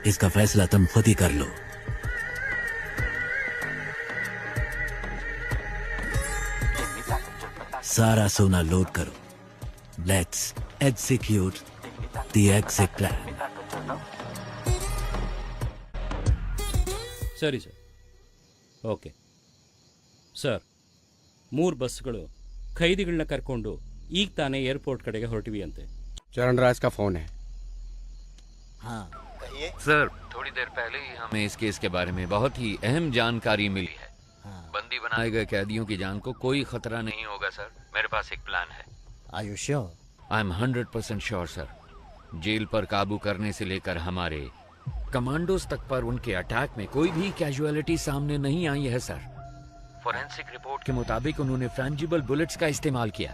इसका फैसला तुम खुद ही कर लो। सारा सोना लोड करो। Let's execute the exit plan. ಸರಿ ಸರ್. ಓಕೆ ಸರ್, 3 ಬಸ್ಗಳು ಖೈದಿಗಳನ್ನ ಕರ್ಕೊಂಡು ಈಗ ತಾನೇ ಏರ್ಪೋರ್ಟ್ ಕಡೆಗೆ ಹೊರಟಿವಿ ಅಂತೆ. चरणराज का फोन है। हाँ सर, थोड़ी देर पहले ही हमें इस केस के बारे में बहुत ही अहम जानकारी मिली है। बंदी बनाए गए कैदियों की जान को कोई खतरा नहीं होगा सर। मेरे पास एक प्लान है। Are you sure? I am 100% sure sir. Jail पर काबू करने से लेकर हमारे कमांडोज तक पर उनके अटैक में कोई भी कैजुअलिटी सामने नहीं आई है सर। फोरेंसिक रिपोर्ट के मुताबिक उन्होंने फ्रेंजिबल बुलेट्स का इस्तेमाल किया।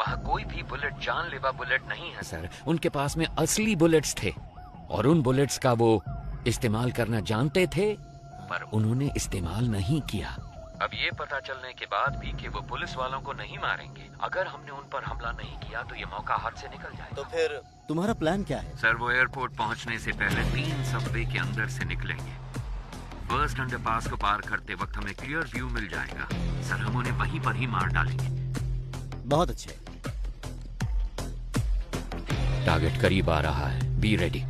वहाँ कोई भी बुलेट जानलेवा बुलेट नहीं है सर। उनके पास में असली बुलेट्स थे और उन बुलेट्स का वो इस्तेमाल करना जानते थे, पर उन्होंने इस्तेमाल नहीं किया। अब ये पता चलने के बाद भी कि वो पुलिस वालों को नहीं मारेंगे, अगर हमने उन पर हमला नहीं किया तो ये मौका हाथ से निकल जाएगा। तो फिर तुम्हारा प्लान क्या है? सर, वो एयरपोर्ट पहुंचने से पहले 3 सबवे के अंदर से निकलेंगे। फर्स्ट अंडरपास को पार करते वक्त हमें क्लियर व्यू मिल जाएगा सर। हम उन्हें वहीं पर ही मार डालेंगे। बहुत अच्छे। टारगेट करीब आ रहा है, बी रेडी।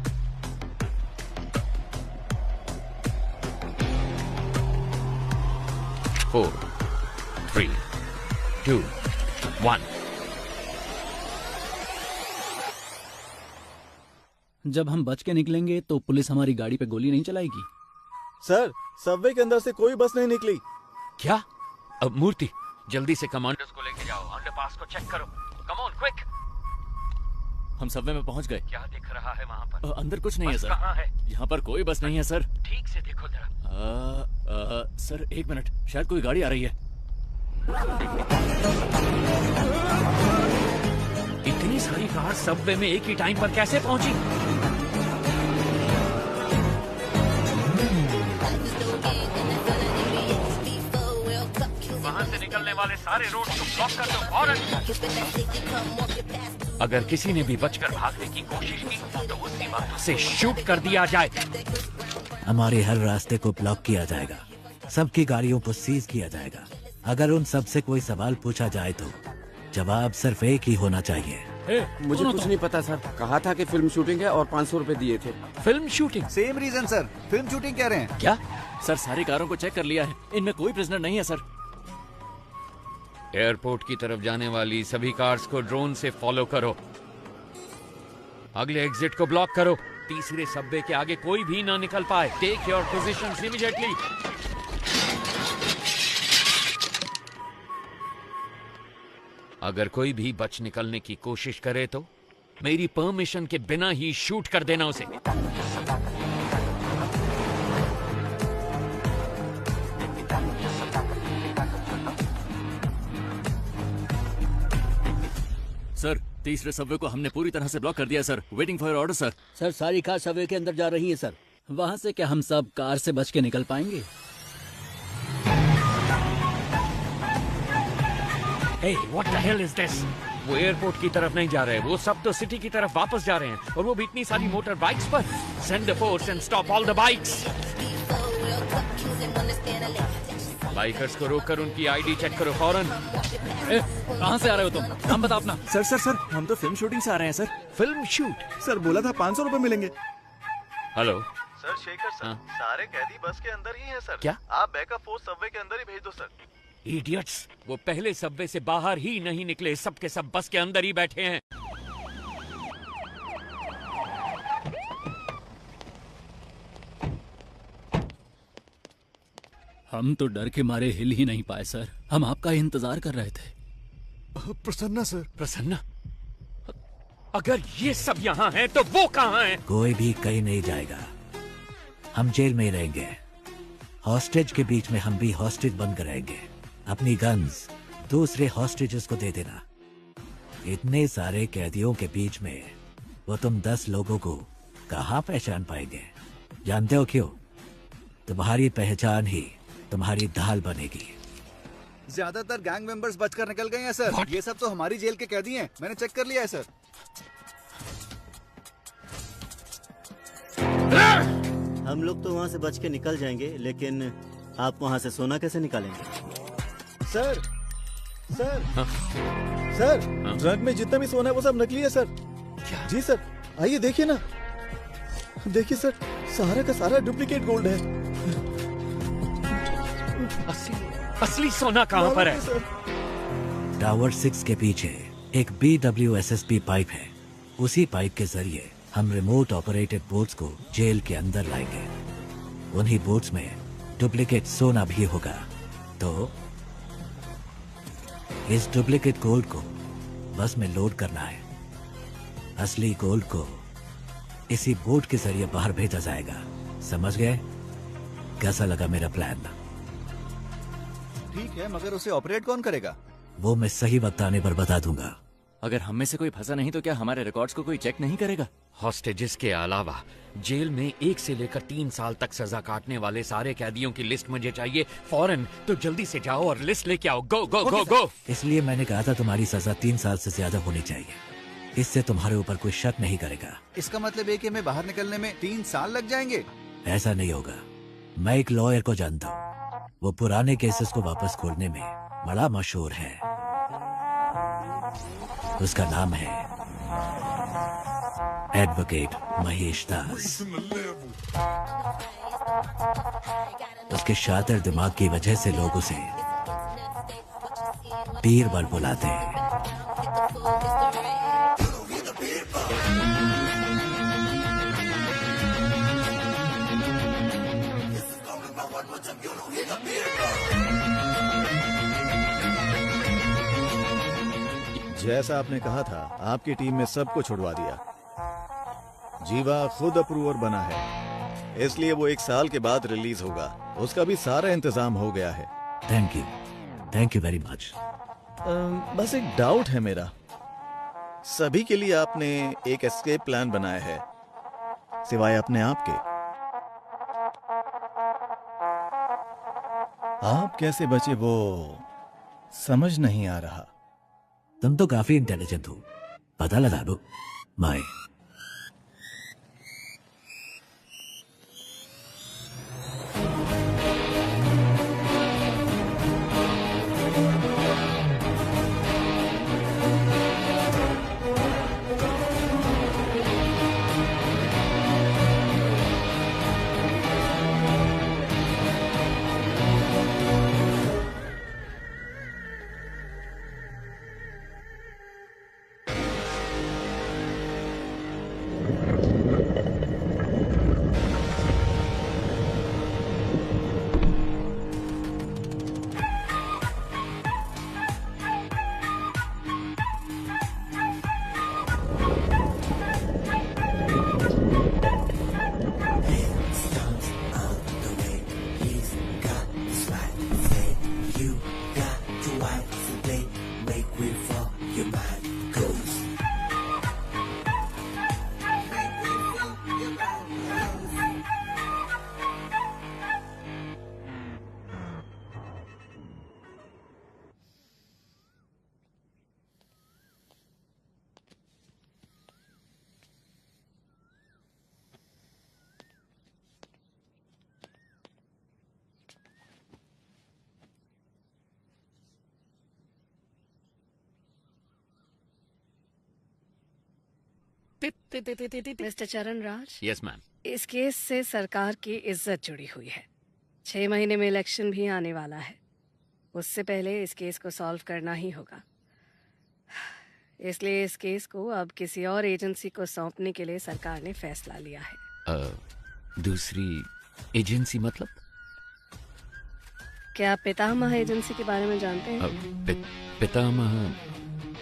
फोर, 3, 2, 1। जब हम बच के निकलेंगे तो पुलिस हमारी गाड़ी पे गोली नहीं चलाएगी। सर, सबवे के अंदर से कोई बस नहीं निकली। क्या? अब मूर्ति, जल्दी से कमांडर्स को लेके जाओ। अंडरपास को चेक करो। Come on quick. हम सबवे में पहुंच गए। क्या दिख रहा है वहाँ पर? अंदर कुछ नहीं है बस सर। कहाँ है? यहाँ पर कोई बस नहीं है सर। ठीक से देखो जरा। सर 1 मिनट, शायद कोई गाड़ी आ रही है। इतनी सारी कार सबवे में एक ही टाइम पर कैसे पहुंची? वहां से निकलने वाले सारे रोड को ब्लॉक कर दो फौरन। अगर किसी ने भी बचकर भागने की कोशिश की तो उसी वक्त उसे शूट कर दिया जाए। हमारे हर रास्ते को ब्लॉक किया जाएगा। सबकी गाड़ियों को सीज किया जाएगा। अगर उन सब से कोई सवाल पूछा जाए तो जवाब सिर्फ एक ही होना चाहिए। मुझे कुछ नहीं पता सर। कहा था कि फिल्म शूटिंग है और 500 रुपए दिए थे। Film shooting? Same reason sir, film shooting कह रहे हैं। क्या? सर, सारी कारों को चेक कर लिया है, इनमें कोई प्रिजनर नहीं है सर। एयरपोर्ट की तरफ जाने वाली सभी कार्स को ड्रोन से फॉलो करो। अगले एग्जिट को ब्लॉक करो। तीसरे सबवे के आगे कोई भी ना निकल पाए। Take your positions immediately. अगर कोई भी बच निकलने की कोशिश करे तो मेरी परमिशन के बिना ही शूट कर देना उसे। सर, तीसरे सबवे को हमने पूरी तरह से ब्लॉक कर दिया sir. Waiting for your order sir. Sir, सारी कार सबवे के अंदर जा रही है सर। वहां से क्या हम सब कार से बच के निकल पाएंगे? Hey, what the hell is this? वो एयरपोर्ट की तरफ नहीं जा रहे, वो सब तो सिटी की तरफ वापस जा रहे हैं, और वो भी इतनी सारी मोटर बाइक्स पर। Send the force and stop all the bikes. Bikers को रोककर उनकी आईडी चेक करो फौरन। कहाँ से आ रहे हो तुम? नाम बता अपना। सर, हम तो फिल्म शूटिंग से आ रहे हैं सर। Film shoot? सर, बोला था 500 रुपए मिलेंगे। हेलो सर, शेखर सर, सारे कैदी बस के अंदर ही हैं सर। क्या? आप बैकअप फोर्स सबवे के अंदर ही भेज दो सर। इडियट्स, वो पहले सबवे से बाहर ही नहीं निकले, सब के सब बस के अंदर ही बैठे हैं। हम तो डर के मारे हिल ही नहीं पाए सर। हम आपका इंतजार कर रहे थे। प्रसन्ना सर। प्रसन्ना? अगर ये सब यहाँ हैं तो वो कहाँ हैं? कोई भी कहीं नहीं जाएगा। हम जेल में ही रहेंगे। हॉस्टेज के बीच में हम भी हॉस्टेज बनकर रहेंगे। अपनी गन्स दूसरे हॉस्टेजेस को दे देना। इतने सारे कैदियों के बीच में वो तुम 10 लोगों को कहाँ पहचान पाएंगे? जानते हो क्यों? तुम्हारी पहचान ही तुम्हारी ढाल बनेगी। ज्यादातर गैंग मेंबर्स बचकर निकल गए हैं सर। ये सब तो हमारी जेल के कैदी हैं। मैंने चेक कर लिया है सर। हम लोग तो वहाँ से बच के निकल जाएंगे, लेकिन आप वहाँ से सोना कैसे निकालेंगे? सर सर सर, ट्रक में जितना भी सोना है वो सब नकली है सर। जी सर, आइए देखिए ना, देखिए सर, सारा का सारा डुप्लीकेट गोल्ड है। असली सोना कहाँ पर है? टावर 6 के पीछे एक BWSSP पाइप है। उसी पाइप के जरिए हम रिमोट ऑपरेटेड बोट्स को जेल के अंदर लाएंगे। उन्हीं बोट्स में डुप्लीकेट सोना भी होगा। तो इस डुप्लीकेट गोल्ड को बस में लोड करना है। असली गोल्ड को इसी बोट के जरिए बाहर भेजा जाएगा। समझ गए? कैसा लगा मेरा प्लान? ठीक है, मगर उसे ऑपरेट कौन करेगा? वो मैं सही वक्त आने पर बता दूंगा। अगर हम में से कोई फंसा नहीं तो क्या हमारे रिकॉर्ड्स को कोई चेक नहीं करेगा? हॉस्टेजेस के अलावा जेल में 1 से लेकर 3 साल तक सजा काटने वाले सारे कैदियों की लिस्ट मुझे चाहिए फौरन। तो जल्दी से जाओ और लिस्ट लेके आओ। गो गो गो गो। इसलिए मैंने कहा था तुम्हारी सजा 3 साल से ज्यादा होनी चाहिए। इससे तुम्हारे ऊपर कोई शक नहीं करेगा। इसका मतलब है कि हमें बाहर निकलने में 3 साल लग जाएंगे? ऐसा नहीं होगा। मैं एक लॉयर को जानता हूँ, वो पुराने केसेस को वापस खोलने में बड़ा मशहूर है। उसका नाम है एडवोकेट महेश दास। उसके शातिर दिमाग की वजह से लोग उसे बीरबल बुलाते हैं। जैसा आपने कहा था, आपकी टीम में सबको छुड़वा दिया। जीवा खुद अप्रूवर बना है, इसलिए वो 1 साल के बाद रिलीज होगा। उसका भी सारा इंतजाम हो गया है। Thank you very much. बस एक डाउट है मेरा। सभी के लिए आपने एक एस्केप प्लान बनाया है, सिवाय अपने आप के। आप कैसे बचे वो समझ नहीं आ रहा। तुम तो काफी इंटेलिजेंट हो, पता लगा दो। माय मिस्टर चरण राज, यस मैम। इस केस से सरकार की इज्जत जुड़ी हुई है। 6 महीने में इलेक्शन भी आने वाला है। उससे पहले इस केस को सॉल्व करना ही होगा। इसलिए इस केस को अब किसी और एजेंसी को सौंपने के लिए सरकार ने फैसला लिया है। दूसरी एजेंसी मतलब? क्या आप पितामह एजेंसी के बारे में जानते हैं? पितामह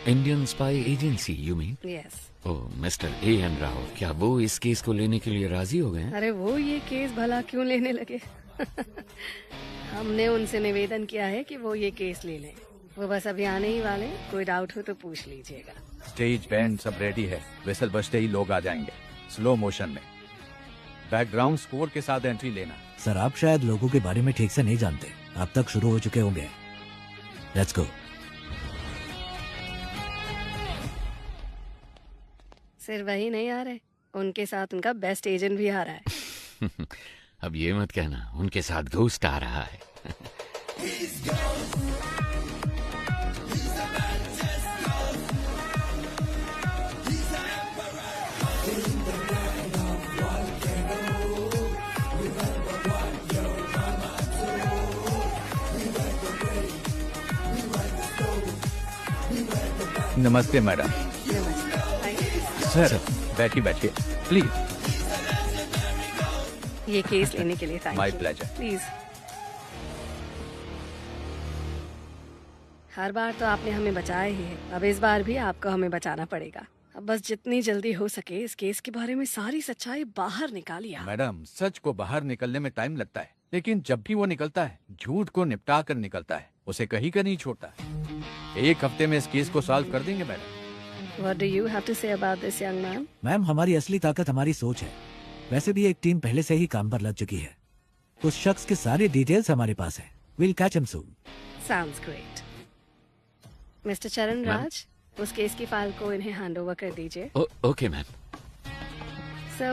Indian spy agency you mean? Yes. Oh, mister A.N. Rao, क्या वो इस केस को लेने के लिए राजी हो गए हैं? अरे वो ये केस भला क्यों लेने लगे? हमने उनसे निवेदन किया है कि वो ये केस ले लें। वो बस अभी आने ही वाले, कोई डाउट हो तो पूछ लीजिएगा। स्टेज बैंड सब रेडी है, विसल बजते ही लोग आ जाएंगे स्लो मोशन में। बैकग्राउंड स्कोर के साथ एंट्री लेना। सर, आप शायद लोगों के बारे में ठीक से नहीं जानते। अब तक शुरू हो चुके होंगे। Let's go. सिर्फ वही नहीं आ रहे, उनके साथ उनका बेस्ट एजेंट भी आ रहा है। अब ये मत कहना उनके साथ घोस्ट आ रहा है। नमस्ते मैडम। सर बैठिए बैठिए प्लीज। ये केस लेने के लिए thank my you. Pleasure. Please. हर बार तो आपने हमें बचाया ही है, अब इस बार भी आपको हमें बचाना पड़ेगा। अब बस जितनी जल्दी हो सके इस केस के बारे में सारी सच्चाई बाहर निकालिए। मैडम सच को बाहर निकलने में टाइम लगता है, लेकिन जब भी वो निकलता है झूठ को निपटा कर निकलता है, उसे कहीं का नहीं छोड़ता। एक हफ्ते में इस केस को सॉल्व कर देंगे madam. What do you have to say about this young man? Ma'am हमारी असली ताकत हमारी सोच है। वैसे भी एक टीम पहले से ही काम पर लग चुकी है। उस शख्स के सारे डिटेल्स हमारे पास है। We'll catch him soon. Sounds great. Mister चरण राज, उस केस की फाइल को इन्हें हैंड ओवर कर दीजिए। Okay ma'am. So,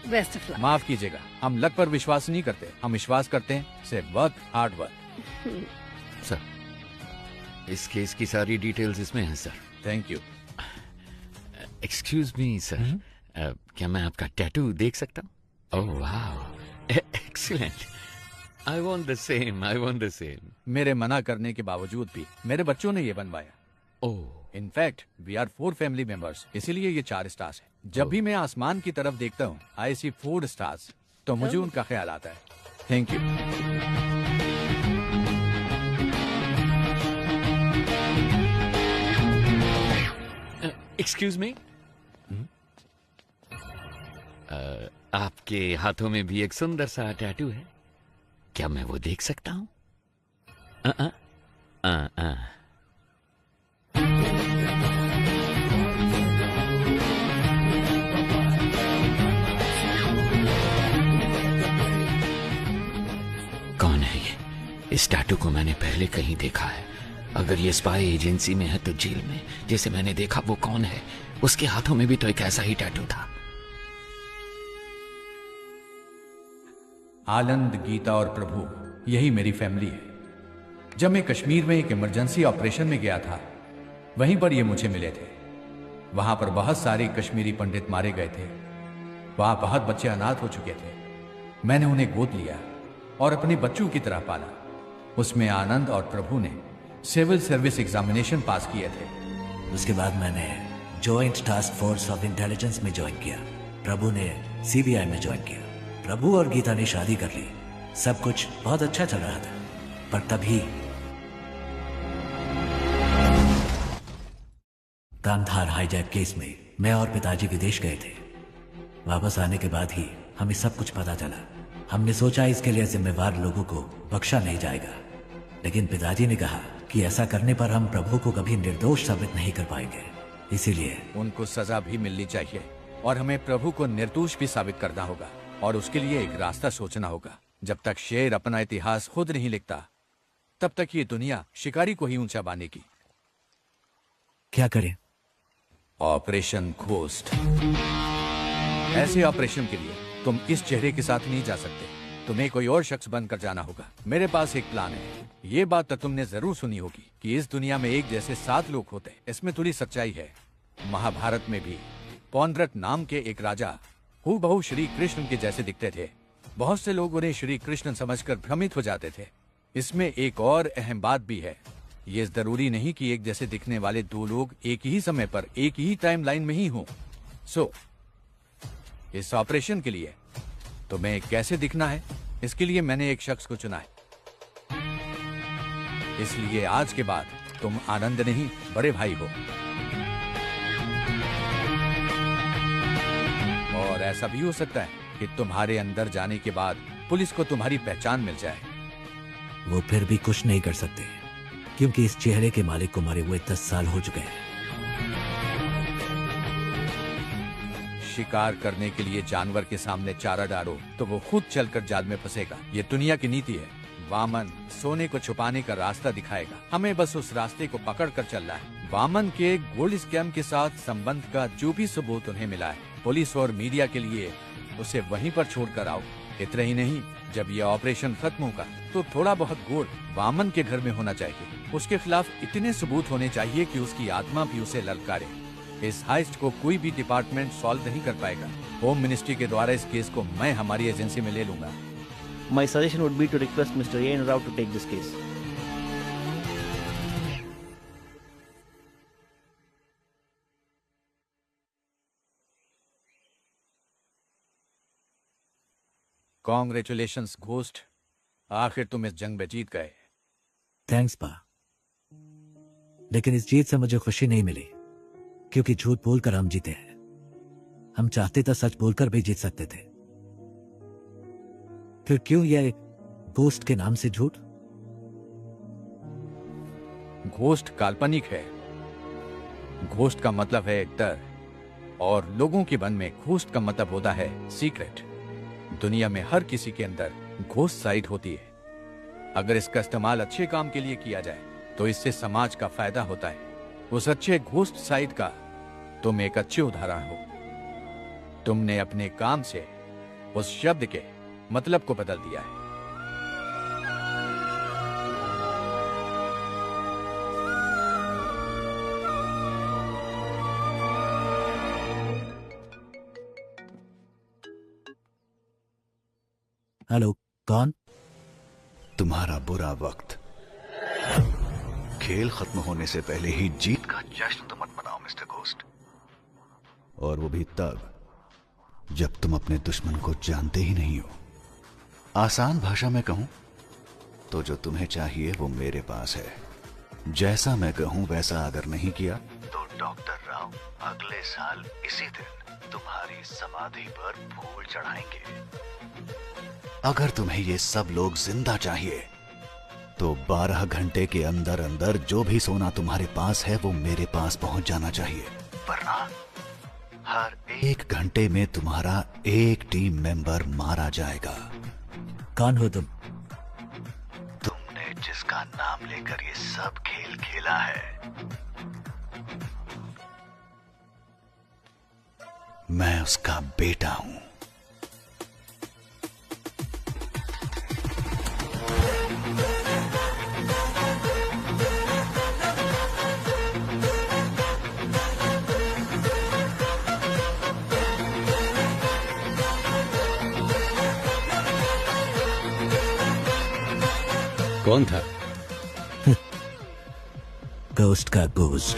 best of luck. माफ कीजिएगा, हम लक पर विश्वास नहीं करते, हम विश्वास करते हैं सिर्फ वर्क, हार्ड वर्क। सर, इस केस की सारी डिटेल्स इसमें हैं sir. Thank you. Excuse me sir, क्या मैं आपका टैटू देख सकता हूँ? ओह वाह, excellent. I want the same, I want the same. मेरे मना करने के बावजूद भी मेरे बच्चों ने ये बनवाया। ओह। In fact we are 4 family members, इसीलिए ये 4 स्टार्स है। जब भी मैं आसमान की तरफ देखता हूँ आई सी 4 स्टार्स, तो मुझे उनका ख्याल आता है। Thank you. एक्सक्यूज मी, आपके हाथों में भी एक सुंदर सा टैटू है, क्या मैं वो देख सकता हूँ? कौन है ये? इस टैटू को मैंने पहले कहीं देखा है। अगर ये स्पाई एजेंसी में है तो जेल में जिसे मैंने देखा वो कौन है? उसके हाथों में भी तो एक ऐसा ही टैटू था। आनंद, गीता और प्रभु, यही मेरी फैमिली है। जब मैं कश्मीर में एक इमरजेंसी ऑपरेशन में गया था, वहीं पर ये मुझे मिले थे। वहां पर बहुत सारे कश्मीरी पंडित मारे गए थे। वहां बहुत बच्चे अनाथ हो चुके थे। मैंने उन्हें गोद लिया और अपने बच्चों की तरह पाला। उसमें आनंद और प्रभु ने सिविल सर्विस एग्जामिनेशन पास किए थे। उसके बाद मैंने joint task force of intelligence में ज्वाइन किया। प्रभु ने सीबीआई में ज्वाइन किया। प्रभु और गीता ने शादी कर ली। सब कुछ बहुत अच्छा चल रहा था, पर तभी कांधार हाईजैक केस में मैं और पिताजी विदेश गए थे। वापस आने के बाद ही हमें सब कुछ पता चला। हमने सोचा इसके लिए जिम्मेवार लोगों को बख्शा नहीं जाएगा, लेकिन पिताजी ने कहा कि ऐसा करने पर हम प्रभु को कभी निर्दोष साबित नहीं कर पाएंगे। इसीलिए उनको सजा भी मिलनी चाहिए और हमें प्रभु को निर्दोष भी साबित करना होगा, और उसके लिए एक रास्ता सोचना होगा। जब तक शेर अपना इतिहास खुद नहीं लिखता, तब तक ये दुनिया शिकारी को ही ऊंचा बांधेगी। क्या करें? Operation ghost. ऐसे ऑपरेशन के लिए तुम इस चेहरे के साथ नहीं जा सकते। तुम्हें कोई और शख्स बनकर जाना होगा। मेरे पास एक प्लान है। ये बात तो तुमने जरूर सुनी होगी कि इस दुनिया में एक जैसे 7 लोग होते। इसमें थोड़ी सच्चाई है। महाभारत में भी पौंड्रक नाम के एक राजा हूबहू श्री कृष्ण के जैसे दिखते थे। बहुत से लोग उन्हें श्री कृष्ण समझकर भ्रमित हो जाते थे। इसमें एक और अहम बात भी है। ये जरूरी नहीं कि एक जैसे दिखने वाले 2 लोग एक ही समय पर एक ही टाइम लाइन में ही हों। इस ऑपरेशन के लिए तुम्हें कैसे दिखना है, इसके लिए मैंने एक शख्स को चुना है। इसलिए आज के बाद तुम आनंद नहीं, बड़े भाई हो। और ऐसा भी हो सकता है कि तुम्हारे अंदर जाने के बाद पुलिस को तुम्हारी पहचान मिल जाए। वो फिर भी कुछ नहीं कर सकते, क्योंकि इस चेहरे के मालिक को मरे हुए 10 साल हो चुके हैं। शिकार करने के लिए जानवर के सामने चारा डालो तो वो खुद चलकर जाल में फंसेगा। ये दुनिया की नीति है। वामन सोने को छुपाने का रास्ता दिखाएगा, हमें बस उस रास्ते को पकड़ कर चलना है। वामन के गोल्ड स्कैम के साथ संबंध का जो भी सबूत उन्हें मिला है, पुलिस और मीडिया के लिए उसे वहीं पर छोड़कर आओ। इतना ही नहीं, जब ये ऑपरेशन खत्म होगा तो थोड़ा बहुत गोल्ड वामन के घर में होना चाहिए। उसके खिलाफ इतने सबूत होने चाहिए कि उसकी आत्मा भी उसे ललकारे। इस हाइस्ट को कोई भी डिपार्टमेंट सॉल्व नहीं कर पाएगा। होम मिनिस्ट्री के द्वारा इस केस को मैं हमारी एजेंसी में ले लूंगा। My suggestion would be to request Mr. A.N. Rao to take this case. Congratulations ghost, आखिर तुम इस जंग में जीत गए। थैंक्स पा, लेकिन इस जीत से मुझे खुशी नहीं मिली, क्योंकि झूठ बोलकर हम जीते हैं। हम चाहते तो सच बोलकर भी जीत सकते थे। फिर क्यों यह घोस्ट के नाम से झूठ? घोस्ट काल्पनिक है। घोस्ट का मतलब है एक डर, और लोगों के मन में घोस्ट का मतलब होता है सीक्रेट। दुनिया में हर किसी के अंदर घोस्ट साइड होती है। अगर इसका इस्तेमाल अच्छे काम के लिए किया जाए तो इससे समाज का फायदा होता है। उस अच्छे घोस्ट साइड का तुम एक अच्छे उदाहरण हो। तुमने अपने काम से उस शब्द के मतलब को बदल दिया है। हेलो, कौन? तुम्हारा बुरा वक्त। खेल खत्म होने से पहले ही जीत का जश्न तो मत मनाओ मिस्टर घोस्ट, और वो भी तब जब तुम अपने दुश्मन को जानते ही नहीं हो। आसान भाषा में कहूं तो जो तुम्हें चाहिए वो मेरे पास है। जैसा मैं कहूं वैसा अगर नहीं किया तो डॉक्टर राव अगले साल इसी दिन तुम्हारी समाधि पर फूल चढ़ाएंगे। अगर तुम्हें ये सब लोग जिंदा चाहिए तो 12 घंटे के अंदर अंदर जो भी सोना तुम्हारे पास है वो मेरे पास पहुंच जाना चाहिए, वरना हर 1 घंटे में तुम्हारा एक टीम मेंबर मारा जाएगा। कौन हो तुम? तुमने जिसका नाम लेकर ये सब खेल खेला है, मैं उसका बेटा हूं। कौन था? घोस्ट का घोस्ट।